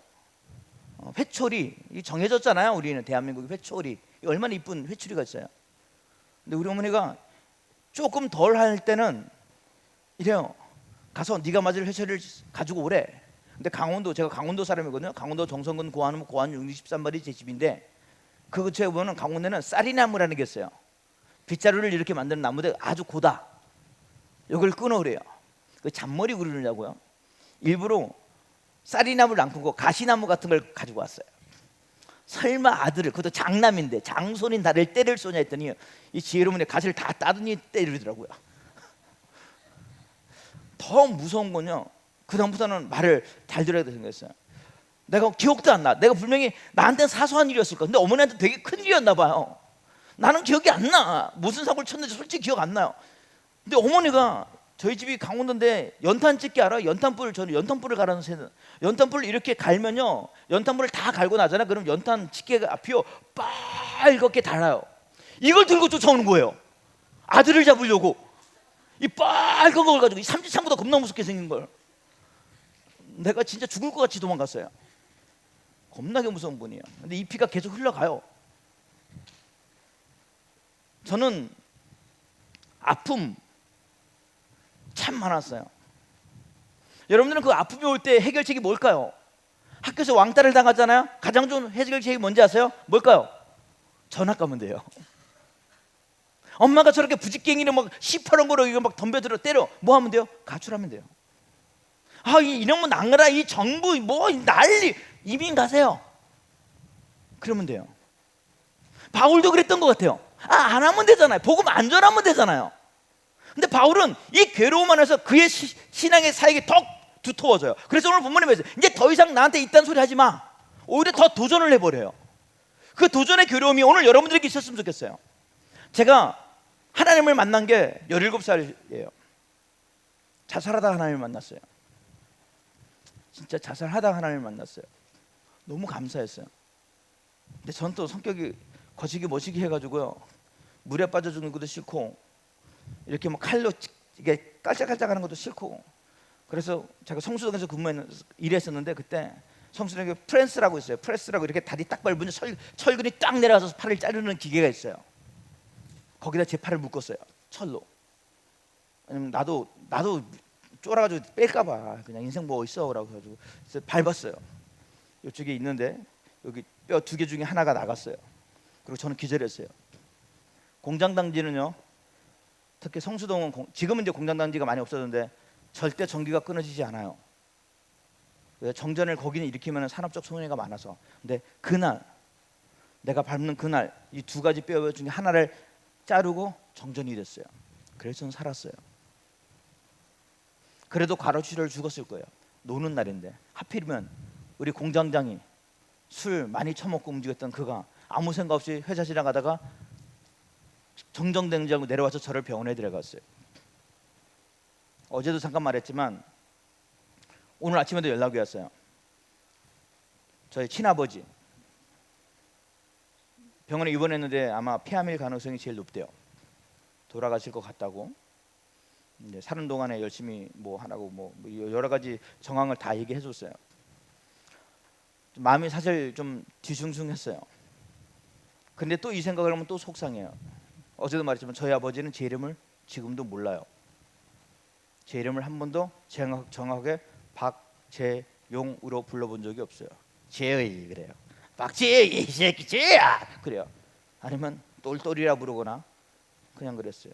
회초리. 이 정해졌잖아요. 우리는 대한민국이 회초리. 얼마나 이쁜 회초리가 있어요. 근데 우리 어머니가 조금 덜 할 때는 이래요. 가서 네가 맞을 회초리를 가지고 오래. 근데 제가 강원도 사람이거든요. 강원도 정선군 고안 63마리 제 집인데 그 근처에 보면 강원도는 쌀이나무라는 게 있어요. 빗자루를 이렇게 만드는 나무인데 아주 고다. 이걸 끊어오래요. 그 잔머리 구르려고요. 일부러 쌀이나무를 안 끊고 가시나무 같은 걸 가지고 왔어요. 설마 아들을, 그것도 장남인데 장손인 나를 때릴 쏘냐 했더니 이 지혜로운의 가시를 다 따더니 때리더라고요. 더 무서운 건요 그다음부터는 말을 잘 들어야 생겼어요. 내가 기억도 안 나. 내가 분명히 나한테는 사소한 일이었을 거야. 근데 어머니한테 되게 큰 일이었나 봐요. 나는 기억이 안 나. 무슨 사고를 쳤는지 솔직히 기억 안 나요. 근데 어머니가, 저희 집이 강원도인데 연탄 찍기 알아요? 저는 연탄불을 갈아서 새는, 연탄불을 이렇게 갈면요 연탄불을 다 갈고 나잖아요. 그럼 연탄 집게가 피어 빨갛게 달아요. 이걸 들고 쫓아오는 거예요. 아들을 잡으려고. 이 빨간 걸 가지고, 이 삼지창보다 겁나 무섭게 생긴 걸. 내가 진짜 죽을 것 같이 도망갔어요. 겁나게 무서운 분이에요. 근데 이 피가 계속 흘러가요. 저는 아픔 참 많았어요. 여러분들은 그 아픔이 올 때 해결책이 뭘까요? 학교에서 왕따를 당하잖아요. 가장 좋은 해결책이 뭔지 아세요? 뭘까요? 전학 가면 돼요. 엄마가 저렇게 부직갱이를 막 시퍼런 거로 이거 막 덤벼들어 때려, 뭐 하면 돼요? 가출하면 돼요. 이놈은 나가라, 이 정부 뭐 난리, 이민 가세요. 그러면 돼요. 바울도 그랬던 것 같아요. 안 하면 되잖아요. 복음 안 전하면 되잖아요. 근데 바울은 이 괴로움 안에서 그의 신앙의 사역이 더 두터워져요. 그래서 오늘 본문에 보세요. 이제 더 이상 나한테 이딴 소리 하지 마. 오히려 더 도전을 해버려요. 그 도전의 괴로움이 오늘 여러분들에게 있었으면 좋겠어요. 제가 하나님을 만난 게 17살이에요. 자살하다가 하나님을 만났어요. 진짜 자살하다가 하나님을 만났어요. 너무 감사했어요. 근데 저는 또 성격이 거시기 머시기 해가지고요, 물에 빠져 죽는 것도 싫고 이렇게 뭐 칼로 이게 깔짝깔짝하는 것도 싫고, 그래서 제가 성수동에서 일했었는데 그때 성수동에 프레스라고 있어요. 프레스라고 이렇게 다리 딱 밟으면 철근이 딱 내려가서 팔을 자르는 기계가 있어요. 거기다 제 팔을 묶었어요, 철로. 왜냐면 나도 쫄아가지고 뺄까봐 그냥 인생 뭐 있어라고 해가지고 그래서 밟았어요. 이쪽에 있는데 여기 뼈 2개 중에 하나가 나갔어요. 그리고 저는 기절했어요. 공장 단지는요, 특히 성수동은 지금은 이제 공장 단지가 많이 없어졌는데 절대 전기가 끊어지지 않아요. 정전을 거기는 일으키면 산업적 손해가 많아서. 근데 그날 내가 밟는 그날 이 2가지 뼈 중에 하나를 자르고 정전이 됐어요. 그래서 저는 살았어요. 그래도 과로치료를 죽었을 거예요. 노는 날인데 하필이면 우리 공장장이 술 많이 처먹고 움직였던 그가 아무 생각 없이 회사 지나가다가 정정된 줄 알고 내려와서 저를 병원에 데려갔어요. 어제도 잠깐 말했지만 오늘 아침에도 연락이 왔어요. 저희 친아버지 병원에 입원했는데 아마 폐암일 가능성이 제일 높대요. 돌아가실 것 같다고. 이제 사는 동안에 열심히 뭐 하라고 뭐 여러 가지 정황을 다 얘기해 줬어요. 마음이 사실 좀 뒤숭숭했어요. 근데 또 이 생각을 하면 또 속상해요. 어제도 말했지만 저희 아버지는 제 이름을 지금도 몰라요. 제 이름을 한 번도 정확하게 박재용으로 불러본 적이 없어요. 재의 그래요. 박재의 이 새끼 재야 그래요. 아니면 똘똘이라 부르거나 그냥 그랬어요.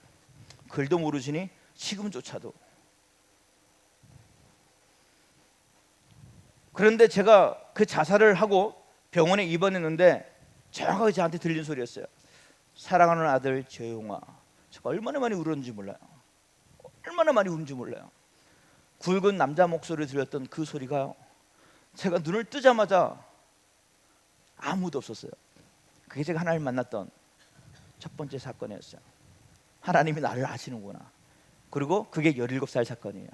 글도 모르시니 지금조차도. 그런데 제가 그 자살을 하고 병원에 입원했는데 정확하게 저한테 들린 소리였어요. 사랑하는 아들 재용아. 제가 얼마나 많이 울었는지 몰라요. 얼마나 많이 울은지 몰라요. 굵은 남자 목소리를 들렸던 그 소리가요, 제가 눈을 뜨자마자 아무도 없었어요. 그게 제가 하나님 만났던 첫 번째 사건이었어요. 하나님이 나를 아시는구나. 그리고 그게 17살 사건이에요.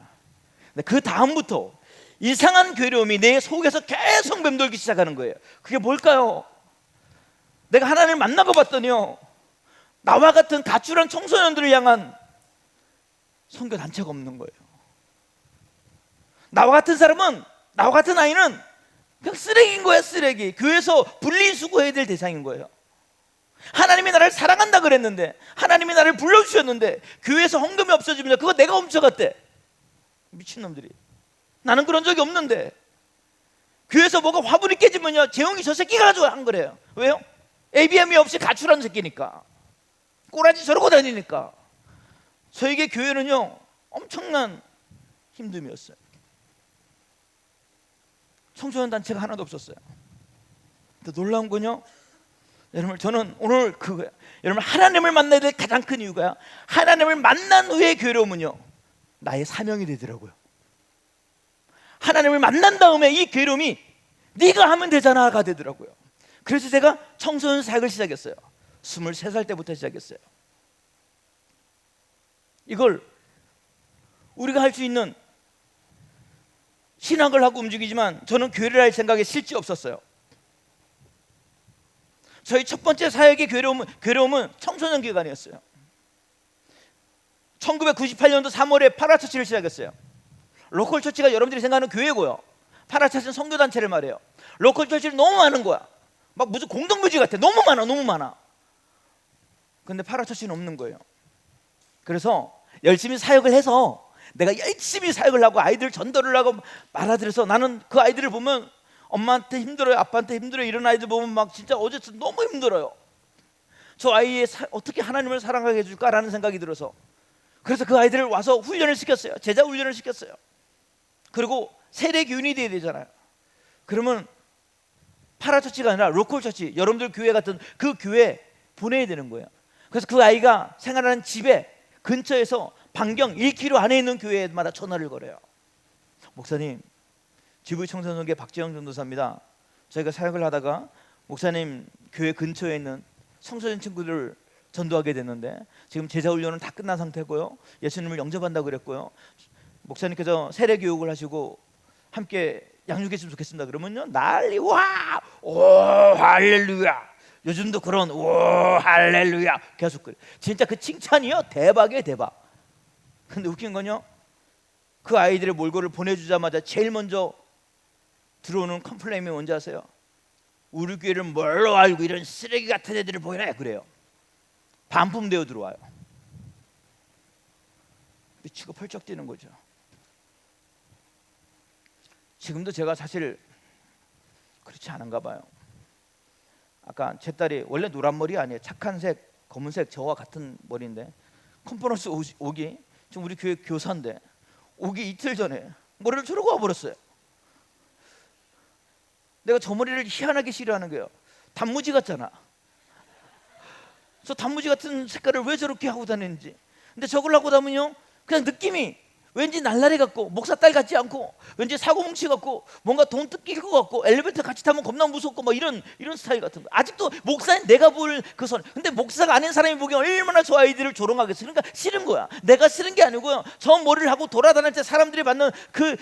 근데 그 다음부터 이상한 괴로움이 내 속에서 계속 맴돌기 시작하는 거예요. 그게 뭘까요? 내가 하나님을 만나고 봤더니요, 나와 같은 가출한 청소년들을 향한 선교 단체가 없는 거예요. 나와 같은 사람은, 나와 같은 아이는 그냥 쓰레기인 거야, 쓰레기. 교회에서 분리수거해야 될 대상인 거예요. 하나님이 나를 사랑한다 그랬는데, 하나님이 나를 불러주셨는데 교회에서 헌금이 없어지면 그거 내가 훔쳐갔대. 미친놈들이. 나는 그런 적이 없는데. 교회에서 뭐가 화분이 깨지면요, 재용이 저 새끼가 가지고 한 거래요. 왜요? ABM이 없이 가출한 새끼니까. 꼬라지 저러고 다니니까. 저에게 교회는요, 엄청난 힘듦이었어요. 청소년 단체가 하나도 없었어요. 근데 놀라운 건요, 여러분, 저는 오늘 그거야. 여러분, 하나님을 만나야 될 가장 큰 이유가요, 하나님을 만난 후의 괴로움은요, 나의 사명이 되더라고요. 하나님을 만난 다음에 이 괴로움이 네가 하면 되잖아가 되더라고요. 그래서 제가 청소년 사역을 시작했어요. 23살 때부터 시작했어요. 이걸 우리가 할 수 있는, 신학을 하고 움직이지만 저는 교회를 할 생각에 실지 없었어요. 저희 첫 번째 사역의 괴로움은 청소년 기간이었어요. 1998년도 3월에 파라처치를 시작했어요. 로컬 처치가 여러분들이 생각하는 교회고요, 파라처치는 선교단체를 말해요. 로컬 처치는 너무 많은 거야. 막 무슨 공동묘지 같아. 너무 많아. 근데 파라처치는 없는 거예요. 그래서 열심히 사역을 해서, 내가 열심히 사역을 하고 아이들 전도를 하고 말아들여서, 나는 그 아이들을 보면 엄마한테 힘들어요, 아빠한테 힘들어요. 이런 아이들 보면 막 진짜 어제 너무 힘들어요. 저 아이의 어떻게 하나님을 사랑하게 해줄까라는 생각이 들어서, 그래서 그 아이들을 와서 훈련을 시켰어요. 제자 훈련을 시켰어요. 그리고 세례 교인이 돼야 되잖아요. 그러면 파라처치가 아니라 로컬 처치, 여러분들 교회 같은 그 교회에 보내야 되는 거예요. 그래서 그 아이가 생활하는 집에 근처에서 반경 1km 안에 있는 교회마다 전화를 걸어요. 목사님, GV 청소년계 박재영 전도사입니다. 저희가 사역을 하다가 목사님 교회 근처에 있는 청소년 친구들을 전도하게 됐는데 지금 제자 훈련은 다 끝난 상태고요, 예수님을 영접한다고 그랬고요, 목사님께서 세례 교육을 하시고 함께 양육했으면 좋겠습니다. 그러면요, 난리 와, 오 할렐루야, 요즘도 그런 오 할렐루야 계속 그래. 진짜 그 칭찬이요 대박이에요 대박. 근데 웃긴 건요, 그 아이들의 몰골을 보내주자마자 제일 먼저 들어오는 컴플레인이 뭔지 아세요? 우리 교회를 뭘로 알고 이런 쓰레기 같은 애들을 보이라 그래요. 반품되어 들어와요. 미치고 펄쩍 뛰는 거죠. 지금도 제가 사실 그렇지 않은가 봐요. 아까 제 딸이 원래 노란 머리 아니에요. 착한 색, 검은색 저와 같은 머리인데 컨퍼런스 오기, 지금 우리 교회 교사인데 오기 이틀 전에 머리를 저러고 와버렸어요. 내가 저 머리를 희한하게 싫어하는 거예요. 단무지 같잖아. 저 단무지 같은 색깔을 왜 저렇게 하고 다니는지. 근데 저걸 하고 다니면요 그냥 느낌이 왠지 날라리 같고 목사 딸 같지 않고 왠지 사고뭉치 같고 뭔가 돈 뜯길 것 같고 엘리베이터 같이 타면 겁나 무섭고 막 이런 스타일 같은 거. 아직도 목사인 내가 볼 그 선. 근데 목사가 아닌 사람이 보기엔 얼마나 저 아이들을 조롱하겠어. 그러니까 싫은 거야. 내가 싫은 게 아니고요, 저 머리를 하고 돌아다닐 때 사람들이 받는 그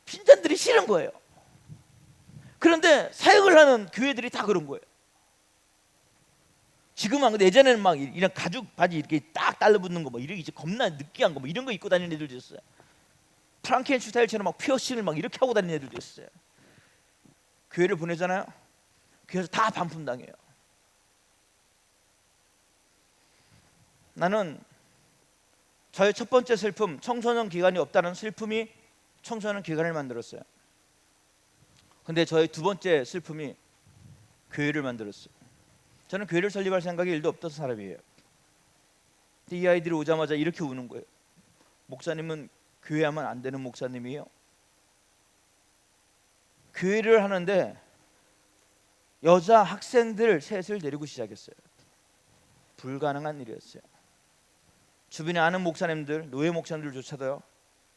핀잔들이 싫은 거예요. 그런데 사역을 하는 교회들이 다 그런 거예요. 지금은 근데 예전에는 막 이런 가죽 바지 이렇게 딱 달라붙는 거 뭐 이렇게 이제 겁나 느끼한 거 뭐 이런 거 입고 다니는 애들도 있어요. 프랑켄슈타인처럼 막 피어싱을 막 이렇게 하고 다니는 애들도 있어요. 교회를 보내잖아요. 교회에서 다 반품당해요. 나는 저의 첫 번째 슬픔, 청소년 기간이 없다는 슬픔이 청소년 기간을 만들었어요. 근데 저의 두 번째 슬픔이 교회를 만들었어요. 저는 교회를 설립할 생각이 1도 없던 사람이에요. 근데 이 아이들이 오자마자 이렇게 우는 거예요. 목사님은 교회하면 안 되는 목사님이에요. 교회를 하는데 여자 학생들 셋을 데리고 시작했어요. 불가능한 일이었어요. 주변에 아는 목사님들, 노예 목사님들조차도요,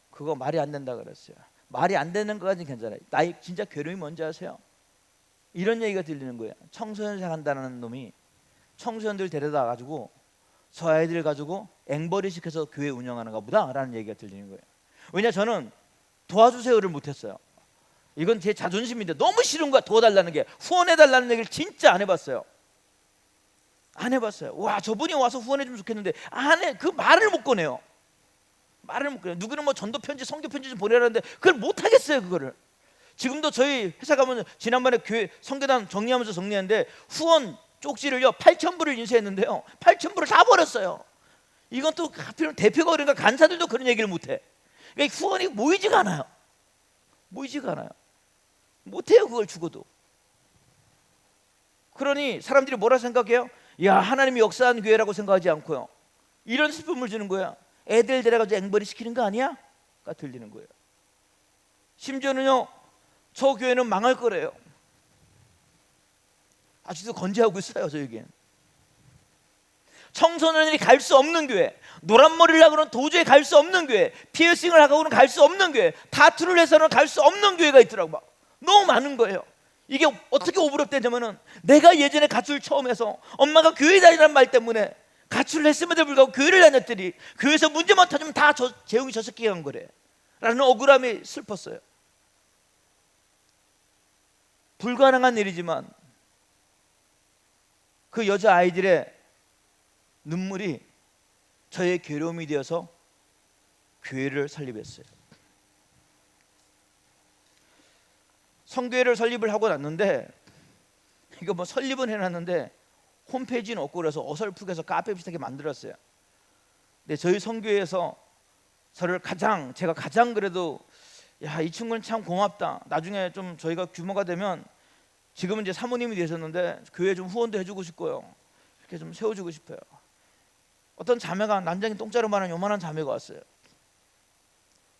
그거 말이 안 된다 그랬어요. 말이 안 되는 것까지는 괜찮아요. 나이 진짜 괴로움이 뭔지 아세요? 이런 얘기가 들리는 거예요. 청소년생 한다는 놈이 청소년들 데려다 가지고 저 아이들 가지고 앵벌이 시켜서 교회 운영하는가 보다라는 얘기가 들리는 거예요. 왜냐, 저는 도와주세요를 못했어요. 이건 제 자존심인데 너무 싫은 거야. 도와달라는 게, 후원해달라는 얘기를 진짜 안 해봤어요. 안 해봤어요. 와, 저분이 와서 후원해주면 좋겠는데 안 해. 그 말을 못 꺼내요. 말을 못 꺼내요. 누구는 뭐 전도 편지, 성교 편지 좀 보내라는데 그걸 못 하겠어요. 그거를. 지금도 저희 회사 가면 지난번에 교회 성교단 정리하면서 정리했는데 후원 쪽지를요 8,000부를 인쇄했는데요 8,000부를 다 버렸어요. 이건 또 하필이면 대표가 그러니까 간사들도 그런 얘기를 못해. 그러니까 후원이 모이지가 않아요. 모이지가 않아요. 못해요. 그걸 죽어도. 그러니 사람들이 뭐라 생각해요? 야, 하나님이 역사한 교회라고 생각하지 않고요, 이런 슬픔을 주는 거야. 애들 데려가지고 앵벌이 시키는 거 아니야? 가 들리는 거예요. 심지어는요, 저 교회는 망할 거래요. 아직도 건재하고 있어요. 저에겐 청소년들이 갈 수 없는 교회, 노란 머리를 하고는 도저히 갈 수 없는 교회, 피어싱을 하고는 갈 수 없는 교회, 타투를 해서는 갈 수 없는 교회가 있더라고. 막 너무 많은 거예요. 이게 어떻게 오버랩되냐면은 내가 예전에 가출 처음 해서 엄마가 교회 다니라는 말 때문에 가출을 했음에도 불구하고 교회를 다녔더니 교회에서 문제만 터지면 다 재용이 저 새끼가 한 거래 라는 억울함이 슬펐어요. 불가능한 일이지만 그 여자 아이들의 눈물이 저의 괴로움이 되어서 교회를 설립했어요. 성교회를 설립을 하고 났는데, 이거 뭐 설립은 해놨는데 홈페이지는 없고 그래서 어설프게 해서 카페 비슷하게 만들었어요. 근데 저희 성교회에서 제가 가장 그래도 야, 이 친구는 참 고맙다. 나중에 좀 저희가 규모가 되면, 지금은 이제 사모님이 되셨는데 교회 좀 후원도 해주고 싶고요, 이렇게 좀 세워주고 싶어요. 어떤 자매가 난장이 똥자루만한 요만한 자매가 왔어요.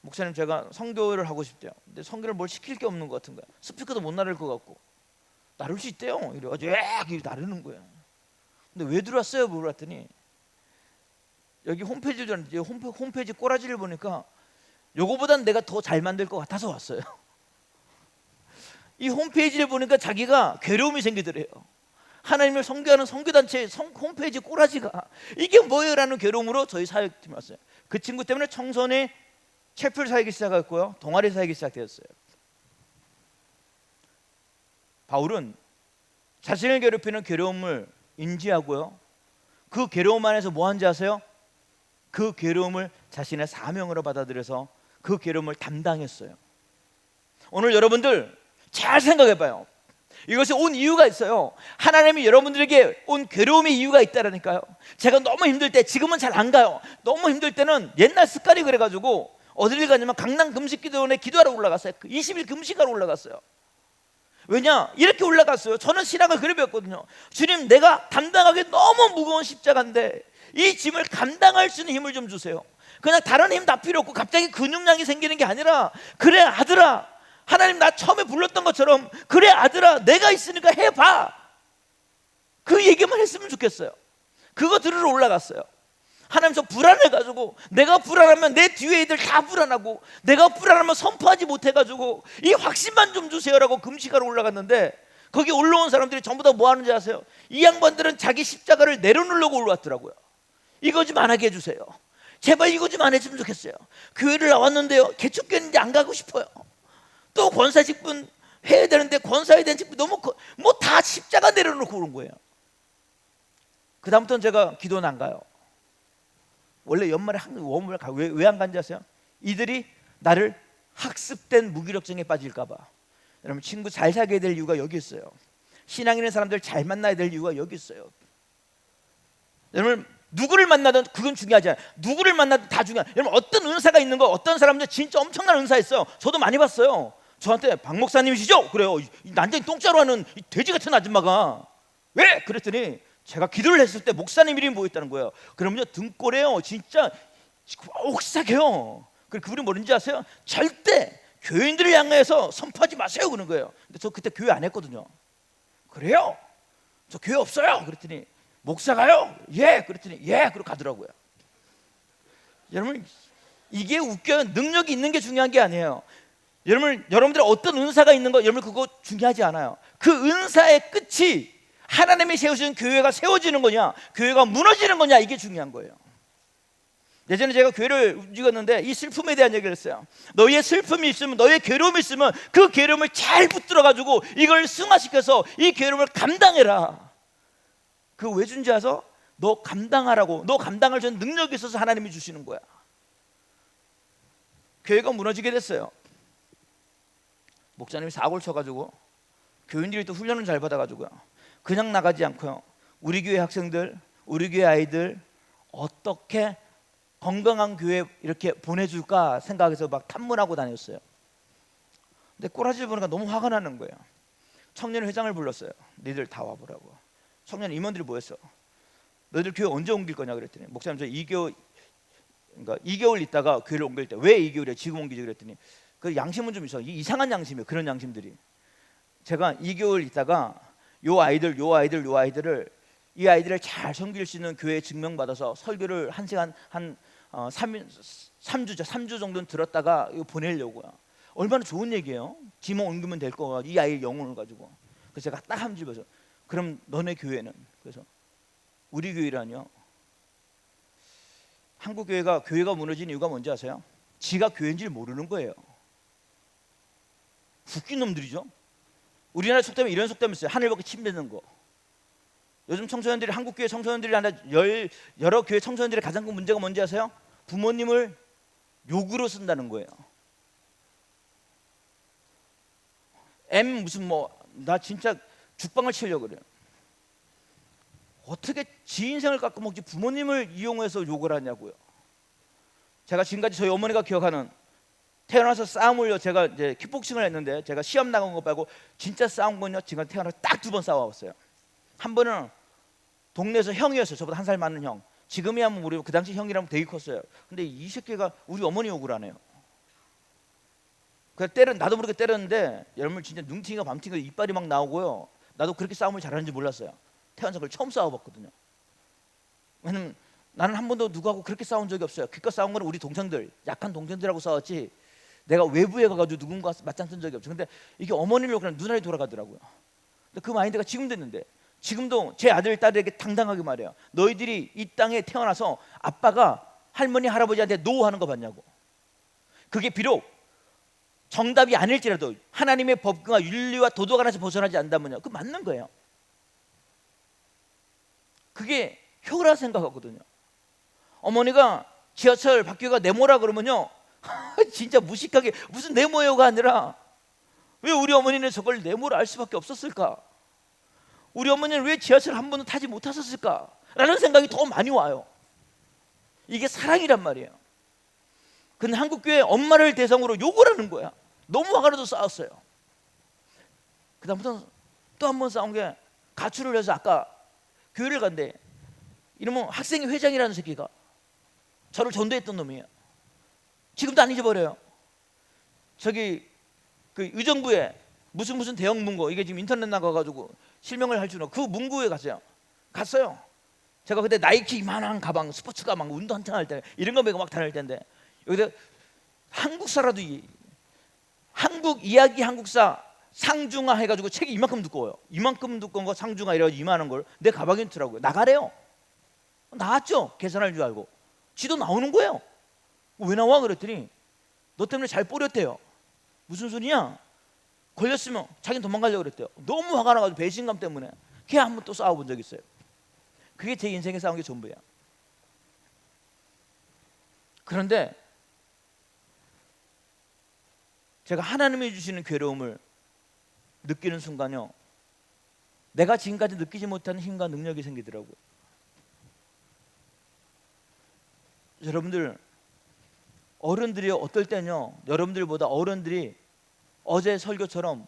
목사님, 제가 성교를 하고 싶대요. 근데 성교를 뭘 시킬 게 없는 것 같은 거야. 스피커도 못 나를 것 같고. 나를 수 있대요. 이래가지고 이렇게 나르는 거야. 근데 왜 들어왔어요? 물어봤더니 여기 홈페이지 꼬라지를 보니까 요거보단 내가 더 잘 만들 것 같아서 왔어요. 이 홈페이지를 보니까 자기가 괴로움이 생기더래요. 하나님을 선교하는 선교단체 홈페이지 꼬라지가 이게 뭐예요? 라는 괴로움으로 저희 사역팀에 왔어요. 그 친구 때문에 청소년 채플 사역이 시작했고요, 동아리 사역이 시작되었어요. 바울은 자신을 괴롭히는 괴로움을 인지하고요, 그 괴로움 안에서 뭐 하는지 아세요? 그 괴로움을 자신의 사명으로 받아들여서 그 괴로움을 담당했어요. 오늘 여러분들 잘 생각해봐요. 이것이 온 이유가 있어요. 하나님이 여러분들에게 온 괴로움의 이유가 있다라니까요. 제가 너무 힘들 때, 지금은 잘 안 가요. 너무 힘들 때는 옛날 습관이 그래가지고 어디를 가냐면 강남 금식기도원에 기도하러 올라갔어요. 20일 금식하러 올라갔어요. 왜냐? 이렇게 올라갔어요. 저는 신앙을 그래 배웠거든요. 주님, 내가 담당하기 너무 무거운 십자가인데 이 짐을 감당할 수 있는 힘을 좀 주세요. 그냥 다른 힘 다 필요 없고 갑자기 근육량이 생기는 게 아니라, 그래 아들아, 하나님 나 처음에 불렀던 것처럼, 그래 아들아 내가 있으니까 해봐, 그 얘기만 했으면 좋겠어요. 그거 들으러 올라갔어요. 하나님, 저 불안해가지고, 내가 불안하면 내 뒤에 애들 다 불안하고, 내가 불안하면 선포하지 못해가지고 이 확신만 좀 주세요라고 금식하러 올라갔는데, 거기 올라온 사람들이 전부 다 뭐 하는지 아세요? 이 양반들은 자기 십자가를 내려놓으려고 올라왔더라고요. 이거 좀 안 하게 해주세요. 제발 이거 좀 안 해주면 좋겠어요. 교회를 나왔는데요, 개척교회인데 안 가고 싶어요. 또 권사직분 해야 되는데 권사에 대한 직분 너무 뭐 다 십자가 내려놓고 오는 거예요. 그 다음부터는 제가 기도는 안 가요. 원래 연말에 웜을 가. 왜 안 간지 아세요? 이들이 나를 학습된 무기력증에 빠질까 봐. 여러분, 친구 잘 사귀어야 될 이유가 여기 있어요. 신앙 있는 사람들 잘 만나야 될 이유가 여기 있어요. 여러분, 누구를 만나든 그건 중요하지 않아요. 누구를 만나든 다 중요해요. 여러분, 어떤 은사가 있는 거, 어떤 사람들 진짜 엄청난 은사 있어요. 저도 많이 봤어요. 저한테 박 목사님이시죠? 그래요. 이 난장이 똥자루 하는 이 돼지 같은 아줌마가. 왜? 그랬더니 제가 기도를 했을 때 목사님 이름이 뭐였다는 거예요. 그러면요, 등골에요 진짜 옥삭해요. 그리고 그분이 뭐든지 아세요? 절대 교인들을 향해서 선포하지 마세요 그러는 거예요. 근데 저 그때 교회 안 했거든요. 그래요? 저 교회 없어요. 그랬더니 목사가요? 예. 그랬더니 예. 그러고 가더라고요. 여러분, 이게 웃겨요. 능력이 있는 게 중요한 게 아니에요. 여러분들 어떤 은사가 있는 거, 여러분 그거 중요하지 않아요. 그 은사의 끝이 하나님이 세우신 교회가 세워지는 거냐, 교회가 무너지는 거냐, 이게 중요한 거예요. 예전에 제가 교회를 움직였는데 이 슬픔에 대한 얘기를 했어요. 너희의 슬픔이 있으면, 너희의 괴로움이 있으면 그 괴로움을 잘 붙들어가지고 이걸 승화시켜서 이 괴로움을 감당해라. 그거 왜 준지 아서? 너 감당하라고. 너 감당할 수 있는 능력이 있어서 하나님이 주시는 거야. 교회가 무너지게 됐어요. 목사님이 사고를 쳐가지고 교인들이 또 훈련을 잘 받아가지고요, 그냥 나가지 않고요, 우리 교회 학생들, 우리 교회 아이들 어떻게 건강한 교회 이렇게 보내줄까 생각해서 막 탐문하고 다녔어요. 근데 꼬라지를 보니까 너무 화가 나는 거예요. 청년 회장을 불렀어요. 니들 다 와보라고. 청년 임원들이 모였어. 너희들 교회 언제 옮길 거냐 그랬더니, 목사님 저 2개월, 그러니까 2개월 있다가 교회를 옮길 때. 왜 2개월이야? 지금 옮기지 그랬더니, 그 양심은 좀 있어. 이상한 양심이에요. 그런 양심들이. 제가 2개월 있다가 요 아이들을 이 아이들을 잘 섬길 수 있는 교회에 증명받아서 설교를 1시간 한 3주 정도는 들었다가 이거 보내려고요. 얼마나 좋은 얘기예요. 지만 옮기면 될 거가, 이 아이의 영혼을 가지고. 그래서 제가 딱 한 집에서, 그럼 너네 교회는? 그래서 우리 교회라뇨. 한국 교회가 무너진 이유가 뭔지 아세요? 지가 교회인지 모르는 거예요. 웃긴 놈들이죠. 우리나라 속담에 이런 속담이 있어요. 하늘 보고 침 뱉는 거. 요즘 청소년들이, 한국 교회 청소년들이 아니라 여러 교회 청소년들의 가장 큰 문제가 뭔지 아세요? 부모님을 욕으로 쓴다는 거예요. 무슨 나 진짜 죽방을 치려고 그래요. 어떻게 지 인생을 깎아먹지 부모님을 이용해서 욕을 하냐고요. 제가 지금까지 저희 어머니가 기억하는, 태어나서 싸움을요, 제가 이제 킥복싱을 했는데, 제가 시험 나간 거 말고 진짜 싸운 건요, 지금 태어나서 딱 2번 싸워봤어요. 한 번은 동네에서 형이었어요. 저보다 1살 많은 형. 지금이야 뭐 모르고 그 당시 형이라면 되게 컸어요. 근데 이 새끼가 우리 어머니 욕을 하네요. 그래서 나도 모르게 때렸는데, 여러분 진짜 눈팅이가 밤팅이가 이빨이 막 나오고요, 나도 그렇게 싸움을 잘하는지 몰랐어요. 태어나서 그걸 처음 싸워봤거든요. 왜냐면 나는 한 번도 누구하고 그렇게 싸운 적이 없어요. 그러니까 싸운 건 우리 동생들, 약한 동생들하고 싸웠지, 내가 외부에 가가지고 누군가 맞짱 뜬 적이 없죠. 근데 이게 어머니를 그냥 눈알이 돌아가더라고요. 근데 그 마인드가 지금 됐는데, 지금도 제 아들 딸에게 당당하게 말해요. 너희들이 이 땅에 태어나서 아빠가 할머니 할아버지한테 노하는 거 봤냐고. 그게 비록 정답이 아닐지라도 하나님의 법과 윤리와 도덕 안에서 벗어나지 않다면요, 그 맞는 거예요. 그게 효라 생각하거든요. 어머니가 지하철 바퀴가 네모라 그러면요 진짜 무식하게 무슨 네모요가 아니라 왜 우리 어머니는 저걸 네모로 알 수밖에 없었을까? 우리 어머니는 왜 지하철 한 번도 타지 못하셨을까? 라는 생각이 더 많이 와요. 이게 사랑이란 말이에요. 근데 한국교회 엄마를 대상으로 욕을 하는 거야. 너무 화가 나서 싸웠어요. 그 다음부터 또 한 번 싸운 게 가출을 해서 아까 교회를 간대. 이러면 학생회 회장이라는 새끼가 저를 전도했던 놈이에요. 지금도 안 잊어버려요. 저기 그 의정부에 무슨 대형 문고, 이게 지금 인터넷 나가가지고 실명을 할 줄은 그 문구에 갔어요. 제가 그때 나이키 이만한 가방, 스포츠 가방, 운동 한창 할 때 이런 거 메고 막 다닐 때인데 여기다 한국사라도 한국 이야기 한국사 상중하 해가지고 책이 이만큼 두꺼워요. 이만큼 두꺼운 거 상중하 이래가지고 이만한 걸 내 가방에 넣더라고요. 나가래요. 나왔죠. 계산할 줄 알고. 지도 나오는 거예요. 왜 나와? 그랬더니 너 때문에 잘 뿌렸대요. 무슨 소리냐? 걸렸으면 자기는 도망가려고 그랬대요. 너무 화가 나가지고 배신감 때문에 걔 한 번 또 싸워본 적 있어요. 그게 제 인생에 싸운 게 전부야. 그런데 제가 하나님이 주시는 괴로움을 느끼는 순간요, 내가 지금까지 느끼지 못한 힘과 능력이 생기더라고요. 여러분들 어른들이 어떨 때는요, 여러분들보다 어른들이 어제 설교처럼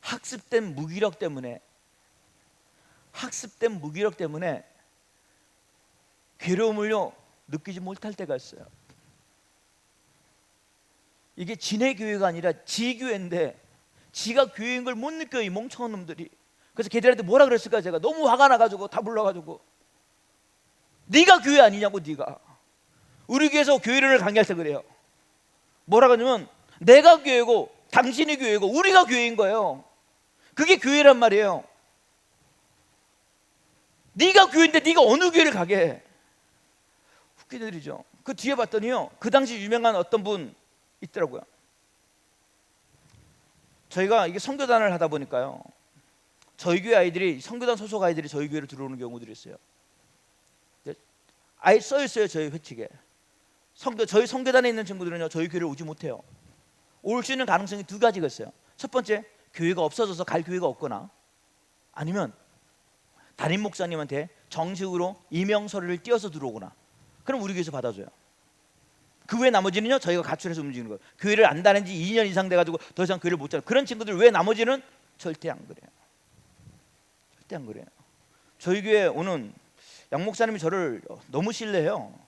학습된 무기력 때문에 괴로움을요 느끼지 못할 때가 있어요. 이게 지네 교회가 아니라 지 교회인데 지가 교회인 걸 못 느껴요, 이 멍청한 놈들이. 그래서 걔들한테 뭐라 그랬을까? 제가 너무 화가 나가지고 다 불러가지고 네가 교회 아니냐고. 네가 우리 교회에서 교회를 강의할 때 그래요. 뭐라 그러냐면 내가 교회고 당신이 교회고 우리가 교회인 거예요. 그게 교회란 말이에요. 네가 교회인데 네가 어느 교회를 가게 해? 웃긴 일이죠. 그 뒤에 봤더니요, 그 당시 유명한 어떤 분 있더라고요. 저희가 이게 선교단을 하다 보니까요, 저희 교회 아이들이, 선교단 소속 아이들이 저희 교회로 들어오는 경우들이 있어요. 아예 써 있어요, 저희 회칙에. 저희 선교단에 있는 친구들은요, 저희 교회를 오지 못해요. 올 수 있는 가능성이 두 가지가 있어요. 첫 번째, 교회가 없어져서 갈 교회가 없거나, 아니면 담임 목사님한테 정식으로 임명 서류를 띄어서 들어오거나. 그럼 우리 교회에서 받아줘요. 그 외 나머지는요, 저희가 가출해서 움직이는 거예요. 교회를 안 다닌 지 2년 이상 돼가지고 더 이상 교회를 못 다녀요. 그런 친구들 외 나머지는 절대 안 그래요. 절대 안 그래요. 저희 교회 오는 양 목사님이 저를 너무 신뢰해요.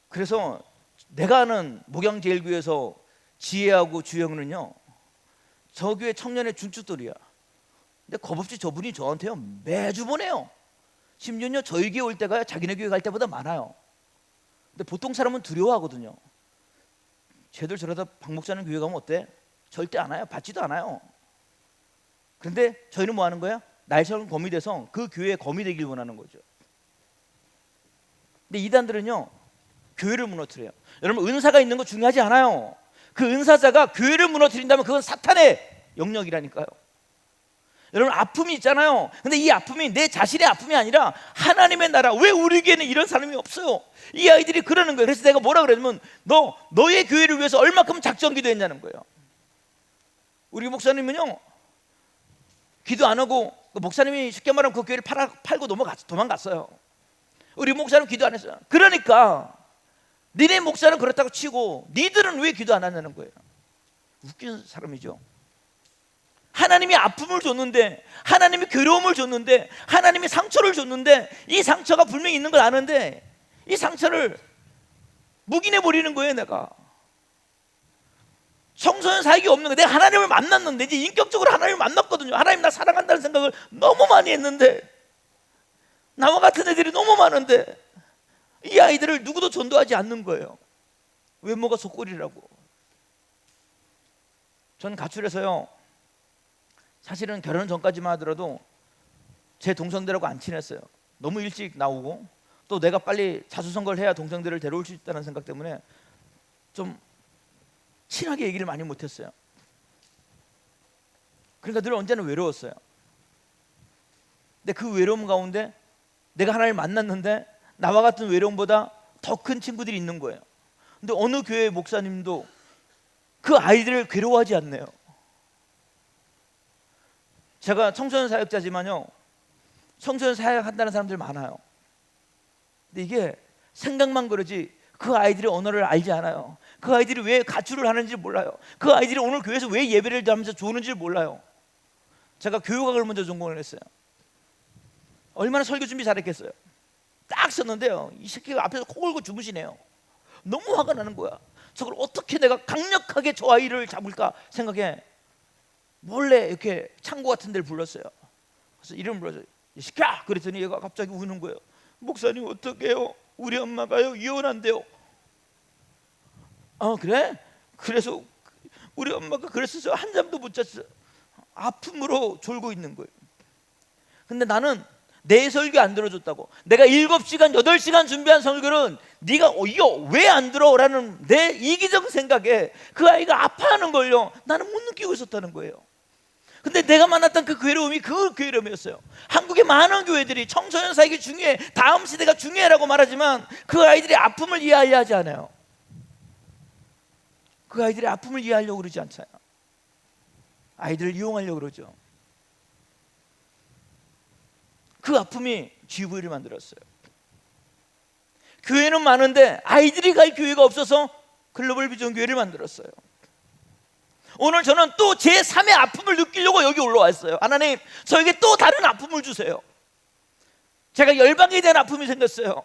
그래서 내가 아는 목양제일교회에서 지혜하고 주영은요, 저 교회 청년의 준추돌이야. 근데 겁없이 저분이 저한테요 매주 보내요. 심지어요 저희 교회 올 때가 자기네 교회 갈 때보다 많아요. 근데 보통 사람은 두려워하거든요. 쟤들 저러다 박 목사님 교회 가면 어때? 절대 안 와요. 받지도 않아요. 그런데 저희는 뭐 하는 거야? 날처럼 검이 돼서 그 교회에 검이 되길 원하는 거죠. 근데 이단들은요, 교회를 무너뜨려요. 여러분, 은사가 있는 거 중요하지 않아요. 그 은사자가 교회를 무너뜨린다면 그건 사탄의 영역이라니까요. 여러분, 아픔이 있잖아요. 근데 이 아픔이 내 자신의 아픔이 아니라 하나님의 나라. 왜 우리 교회는 이런 사람이 없어요? 이 아이들이 그러는 거예요. 그래서 내가 뭐라 그러냐면, 너의 교회를 위해서 얼마큼 작전 기도했냐는 거예요. 우리 목사님은요, 기도 안 하고, 그 목사님이 쉽게 말하면 그 교회를 팔고 도망갔어요. 우리 목사님 기도 안 했어요. 그러니까 니네 목사는 그렇다고 치고 니들은 왜 기도 안 하냐는 거예요. 웃긴 사람이죠. 하나님이 아픔을 줬는데, 하나님이 괴로움을 줬는데, 하나님이 상처를 줬는데, 이 상처가 분명히 있는 걸 아는데 이 상처를 묵인해 버리는 거예요. 내가 청소년 사역이 없는 거예요. 내가 하나님을 만났는데, 이제 인격적으로 하나님을 만났거든요. 하나님 나 사랑한다는 생각을 너무 많이 했는데, 나와 같은 애들이 너무 많은데 이 아이들을 누구도 전도하지 않는 거예요. 외모가 속골이라고. 전 가출해서요, 사실은 결혼 전까지만 하더라도 제 동생들하고 안 친했어요. 너무 일찍 나오고, 또 내가 빨리 자수성가를 해야 동생들을 데려올 수 있다는 생각 때문에 좀 친하게 얘기를 많이 못했어요. 그러니까 늘 언제나 외로웠어요. 근데 그 외로움 가운데 내가 하나님을 만났는데 나와 같은 외로움보다 더 큰 친구들이 있는 거예요. 근데 어느 교회 목사님도 그 아이들을 괴로워하지 않네요. 제가 청소년 사역자지만요, 청소년 사역한다는 사람들 많아요. 근데 이게 생각만 그러지 그 아이들의 언어를 알지 않아요. 그 아이들이 왜 가출을 하는지 몰라요. 그 아이들이 오늘 교회에서 왜 예배를 하면서 좋은지 몰라요. 제가 교육학을 먼저 전공을 했어요. 얼마나 설교 준비 잘했겠어요. 딱 썼는데요, 이 새끼가 앞에서 코 골고 주무시네요. 너무 화가 나는 거야. 저걸 어떻게 내가 강력하게 저 아이를 잡을까 생각해 몰래 이렇게 창고 같은 데를 불렀어요. 그래서 이름을 불러서 이 새끼야! 그랬더니 얘가 갑자기 우는 거예요. 목사님 어떡해요? 우리 엄마가요 이혼한대요. 그래? 그래서 우리 엄마가 그랬어요. 한 잠도 못 잤어요. 아픔으로 졸고 있는 거예요. 근데 나는 내 설교 안 들어줬다고, 내가 7시간 8시간 준비한 설교는 네가 이거 왜 안 들어? 라는 내 이기적 생각에 그 아이가 아파하는 걸요 나는 못 느끼고 있었다는 거예요. 근데 내가 만났던 그 괴로움이 그 괴로움이었어요. 한국의 많은 교회들이 청소년 사역이 중요해, 다음 시대가 중요해라고 말하지만 그 아이들의 아픔을 이해하려 하지 않아요. 그 아이들의 아픔을 이해하려고 그러지 않잖아요. 아이들을 이용하려고 그러죠. 그 아픔이 GV를 만들었어요. 교회는 많은데 아이들이 갈 교회가 없어서 글로벌 비전 교회를 만들었어요. 오늘 저는 또 제3의 아픔을 느끼려고 여기 올라왔어요. 하나님, 저에게 또 다른 아픔을 주세요. 제가 열방에 대한 아픔이 생겼어요.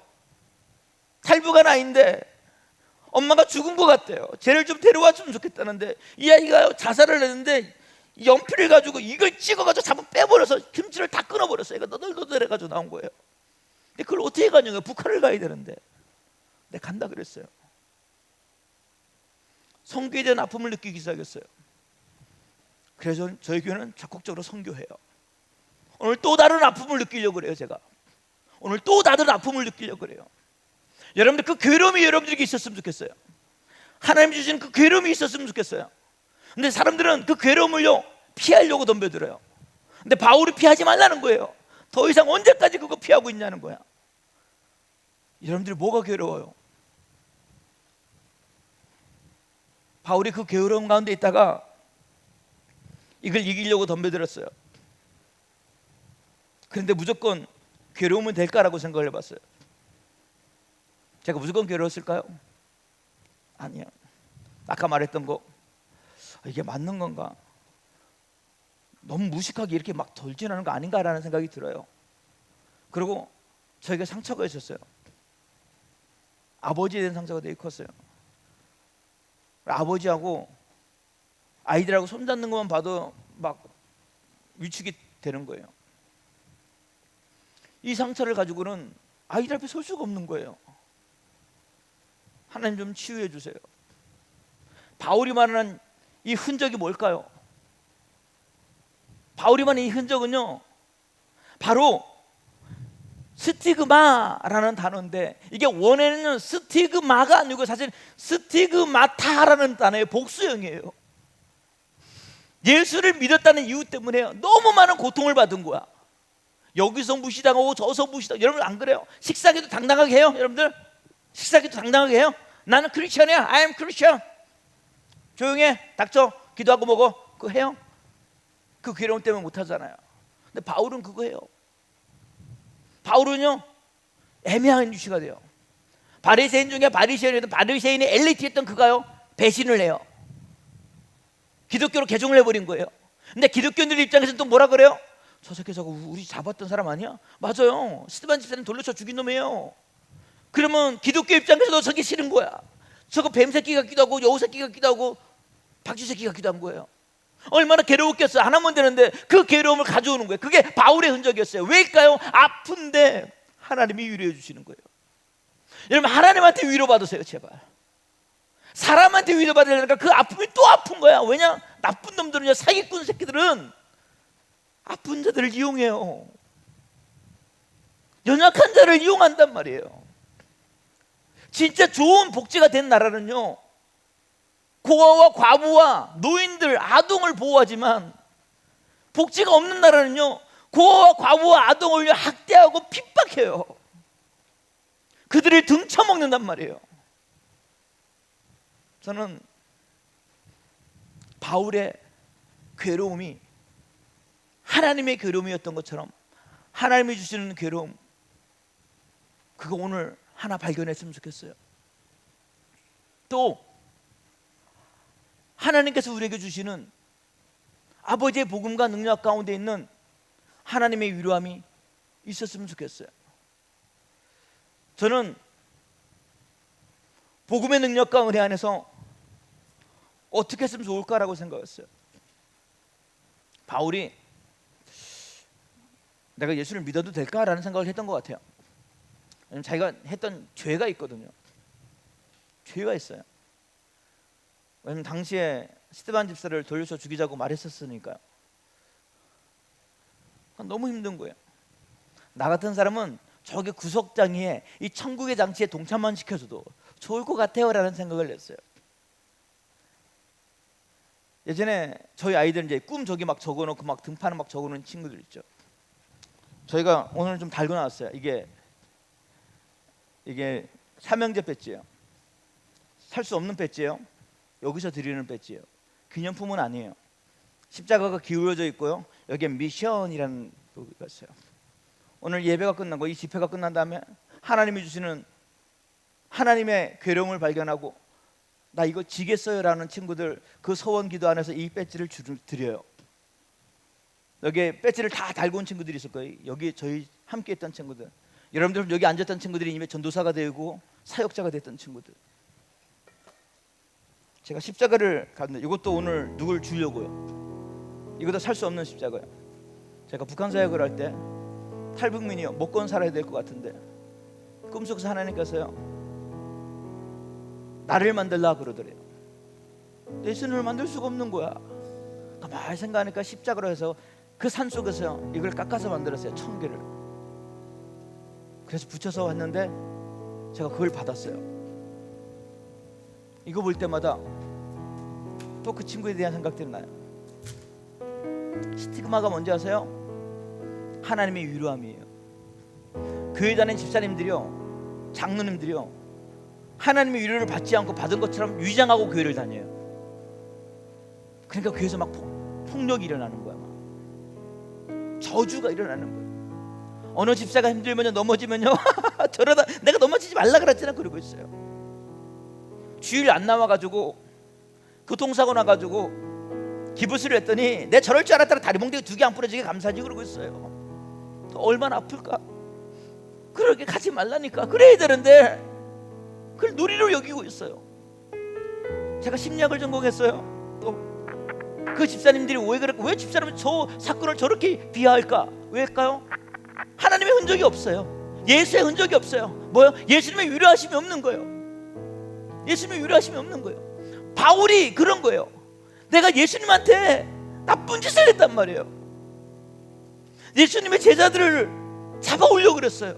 탈부가 나인데 엄마가 죽은 것 같대요. 쟤를 좀 데려왔으면 좋겠다는데 이 아이가 자살을 했는데 연필을 가지고 이걸 찍어가지고 잡아 빼버려서 김치를 다 끊어버렸어요. 얘가 너덜너덜해가지고 나온 거예요. 근데 그걸 어떻게 가냐고요. 북한을 가야 되는데. 내가 간다 그랬어요. 선교에 대한 아픔을 느끼기 시작했어요. 그래서 저희 교회는 적극적으로 선교해요. 오늘 또 다른 아픔을 느끼려고 그래요. 제가 오늘 또 다른 아픔을 느끼려고 그래요. 여러분들 그 괴로움이 여러분들에게 있었으면 좋겠어요. 하나님 주신 그 괴로움이 있었으면 좋겠어요. 근데 사람들은 그 괴로움을요 피하려고 덤벼들어요. 근데 바울이 피하지 말라는 거예요. 더 이상 언제까지 그거 피하고 있냐는 거야. 여러분들이 뭐가 괴로워요? 바울이 그 괴로움 가운데 있다가 이걸 이기려고 덤벼들었어요. 그런데 무조건 괴로우면 될까라고 생각을 해봤어요. 제가 무조건 괴로웠을까요? 아니요. 아까 말했던 거 이게 맞는 건가? 너무 무식하게 이렇게 막 돌진하는 거 아닌가라는 생각이 들어요. 그리고 저에게 상처가 있었어요. 아버지에 대한 상처가 되게 컸어요. 아버지하고 아이들하고 손잡는 것만 봐도 막 위축이 되는 거예요. 이 상처를 가지고는 아이들 앞에 설 수가 없는 거예요. 하나님 좀 치유해 주세요. 바울이 말하는 이 흔적이 뭘까요? 바울이 말하는 이 흔적은요 바로 스티그마라는 단어인데, 이게 원어에는 스티그마가 아니고 사실 스티그마타라는 단어의 복수형이에요. 예수를 믿었다는 이유 때문에 너무 많은 고통을 받은 거야. 여기서 무시당하고 저서 무시당하고. 여러분 안 그래요? 식사기도 당당하게 해요? 여러분들 식사기도 당당하게 해요? 나는 크리스천이야, I am Christian. 조용해, 닥쳐, 기도하고 먹어. 그거 해요? 그 괴로움 때문에 못 하잖아요. 근데 바울은 그거 해요. 바울은요 애매한 이슈가 돼요. 바리새인 중에 바리새인의 엘리트였던 그가요 배신을 해요. 기독교로 개종을 해버린 거예요. 근데 기독교인들 입장에서는 또 뭐라 그래요? 저 새끼 저거 우리 잡았던 사람 아니야? 맞아요. 스데반 집사님 돌려쳐 죽인 놈이에요. 그러면 기독교 입장에서도 저게 싫은 거야. 저거 뱀 새끼 같기도 하고 여우 새끼 같기도 하고 박쥐 새끼 같기도 한 거예요. 얼마나 괴로웠겠어요. 안 하면 되는데 그 괴로움을 가져오는 거예요. 그게 바울의 흔적이었어요. 왜일까요? 아픈데 하나님이 위로해 주시는 거예요. 여러분 하나님한테 위로받으세요 제발. 사람한테 위로받으려니까 그 아픔이 또 아픈 거야. 왜냐? 나쁜 놈들은요, 사기꾼 새끼들은 아픈 자들을 이용해요. 연약한 자를 이용한단 말이에요. 진짜 좋은 복지가 된 나라는요 고아와 과부와 노인들, 아동을 보호하지만 복지가 없는 나라는요 고아와 과부와 아동을 학대하고 핍박해요. 그들을 등쳐먹는단 말이에요. 저는 바울의 괴로움이 하나님의 괴로움이었던 것처럼 하나님이 주시는 괴로움, 그거 오늘 하나 발견했으면 좋겠어요. 또 하나님께서 우리에게 주시는 아버지의 복음과 능력 가운데 있는 하나님의 위로함이 있었으면 좋겠어요. 저는 복음의 능력과 은혜 안에서 어떻게 했으면 좋을까라고 생각했어요. 바울이 내가 예수를 믿어도 될까라는 생각을 했던 것 같아요. 왜냐면 자기가 했던 죄가 있거든요. 죄가 있어요. 왜냐면 당시에 스데반 집사를 돌려서 죽이자고 말했었으니까요. 너무 힘든 거예요. 나 같은 사람은 저게 구석장이에 이 천국의 장치에 동참만 시켜줘도 좋을 것 같아요 라는 생각을 했어요. 예전에 저희 아이들 이제 꿈 저기 막 적어놓고 막 등판에 막 적어놓은 친구들 있죠. 저희가 오늘 좀 달고 나왔어요. 이게 삼형제 배지예요. 살 수 없는 배지예요. 여기서 드리는 배지예요. 기념품은 아니에요. 십자가가 기울어져 있고요. 여기에 미션이라는 부분이 있어요. 오늘 예배가 끝나고 이 집회가 끝난 다음에 하나님이 주시는 하나님의 괴로움을 발견하고 나 이거 지겠어요 라는 친구들, 그 서원 기도 안에서 이 배지를 드려요. 여기에 배지를 다 달고 온 친구들이 있을 거예요. 여기 저희 함께 했던 친구들, 여러분들 여기 앉았던 친구들이 이미 전도사가 되고 사역자가 됐던 친구들. 제가 십자가를 갔는데 이것도 오늘 누굴 주려고요. 이것도 살 수 없는 십자가예요. 제가 북한 사역을 할 때 탈북민이요, 먹고 살아야 될 것 같은데 꿈속에서 하나님께서요 나를 만들라 그러더래요. 예수님을 만들 수가 없는 거야. 가만히 생각하니까 십자가로 해서 그 산속에서 이걸 깎아서 만들었어요. 1000개를. 그래서 붙여서 왔는데 제가 그걸 받았어요. 이거 볼 때마다 또 그 친구에 대한 생각들이 나요. 스티그마가 뭔지 아세요? 하나님의 위로함이에요. 교회 다니는 집사님들이요, 장로님들이요, 하나님의 위로를 받지 않고 받은 것처럼 위장하고 교회를 다녀요. 그러니까 교회에서 막 폭력이 일어나는 거야. 막 저주가 일어나는 거예요. 어느 집사가 힘들면요, 넘어지면요 저러다 내가 넘어지지 말라 그랬잖아 그러고 있어요. 주일 안 나와가지고 교통사고 나가지고 기부스를 했더니 내 저럴 줄 알았다가 다리 몽둥이 2개 안 부러지게 감사하지 그러고 있어요. 얼마나 아플까. 그렇게 가지 말라니까. 그래야 되는데 그걸 누리로 여기고 있어요. 제가 심리학을 전공했어요. 또 그 집사님들이 왜 집사님은 저 사건을 저렇게 비하할까? 왜일까요? 하나님의 흔적이 없어요. 예수의 흔적이 없어요. 뭐요? 예수님의 위로하심이 없는 거예요. 예수님의 위로하심이 없는 거예요. 바울이 그런 거예요. 내가 예수님한테 나쁜 짓을 했단 말이에요. 예수님의 제자들을 잡아 올려 그랬어요.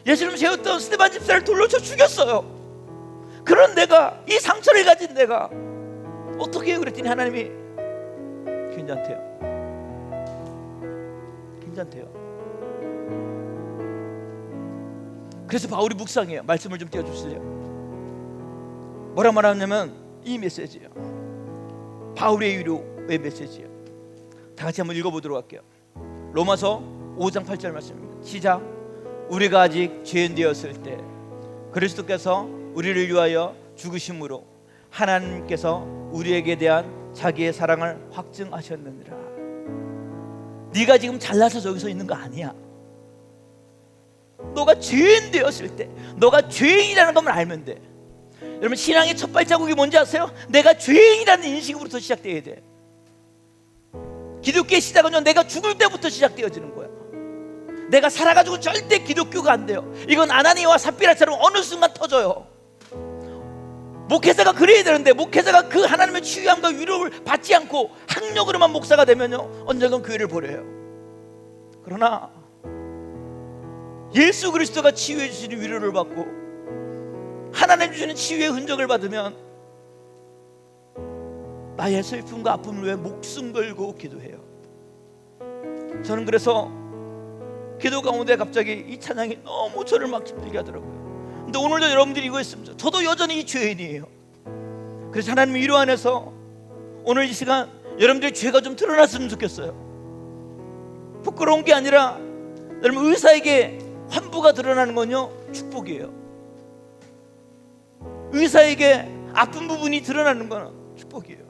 예수님 세웠던 스데반 집사를 돌로 쳐 죽였어요. 그런 내가, 이 상처를 가진 내가 어떻게 해요? 그랬더니 하나님이 괜찮대요. 괜찮대요. 그래서 바울이 묵상해요. 말씀을 좀 띄워주실래요? 뭐라 말하냐면 이 메시지예요. 바울의 위로의 메시지예요. 다 같이 한번 읽어보도록 할게요. 로마서 5장 8절 말씀입니다. 시작. 우리가 아직 죄인 되었을 때 그리스도께서 우리를 위하여 죽으심으로 하나님께서 우리에게 대한 자기의 사랑을 확증하셨느니라. 네가 지금 잘나서 저기서 있는 거 아니야. 너가 죄인 되었을 때, 너가 죄인이라는 것만 알면 돼. 여러분, 신앙의 첫 발자국이 뭔지 아세요? 내가 죄인이라는 인식으로부터 시작되어야 돼. 기독교의 시작은요, 내가 죽을 때부터 시작되어지는 거야. 내가 살아가지고 절대 기독교가 안 돼요. 이건 아나니아와 삽비라처럼 어느 순간 터져요. 목회자가 그래야 되는데 목회자가 그 하나님의 치유함과 위로를 받지 않고 학력으로만 목사가 되면요, 언젠간 교회를 버려요. 그러나 예수 그리스도가 치유해 주시는 위로를 받고 하나님 주시는 치유의 흔적을 받으면 나의 슬픔과 아픔을 위해 목숨 걸고 기도해요. 저는 그래서 기도 가운데 갑자기 이 찬양이 너무 저를 막 힘들게 하더라고요. 근데 오늘도 여러분들이 이거 했습니다. 저도 여전히 죄인이에요. 그래서 하나님 위로 안에서 오늘 이 시간 여러분들의 죄가 좀 드러났으면 좋겠어요. 부끄러운 게 아니라 여러분, 의사에게 환부가 드러나는 건요 축복이에요. 의사에게 아픈 부분이 드러나는 건 축복이에요.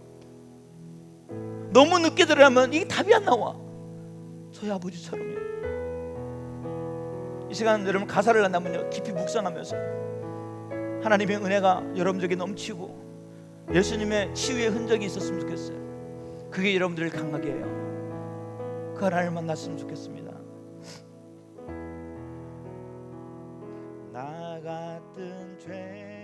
너무 늦게 드러나면 이게 답이 안 나와. 저희 아버지처럼요. 이 시간 여러분 가사를 한다면요 깊이 묵상하면서 하나님의 은혜가 여러분들에게 넘치고 예수님의 치유의 흔적이 있었으면 좋겠어요. 그게 여러분들을 강하게 해요. 그 하나님을 만났으면 좋겠습니다. 나 같은 죄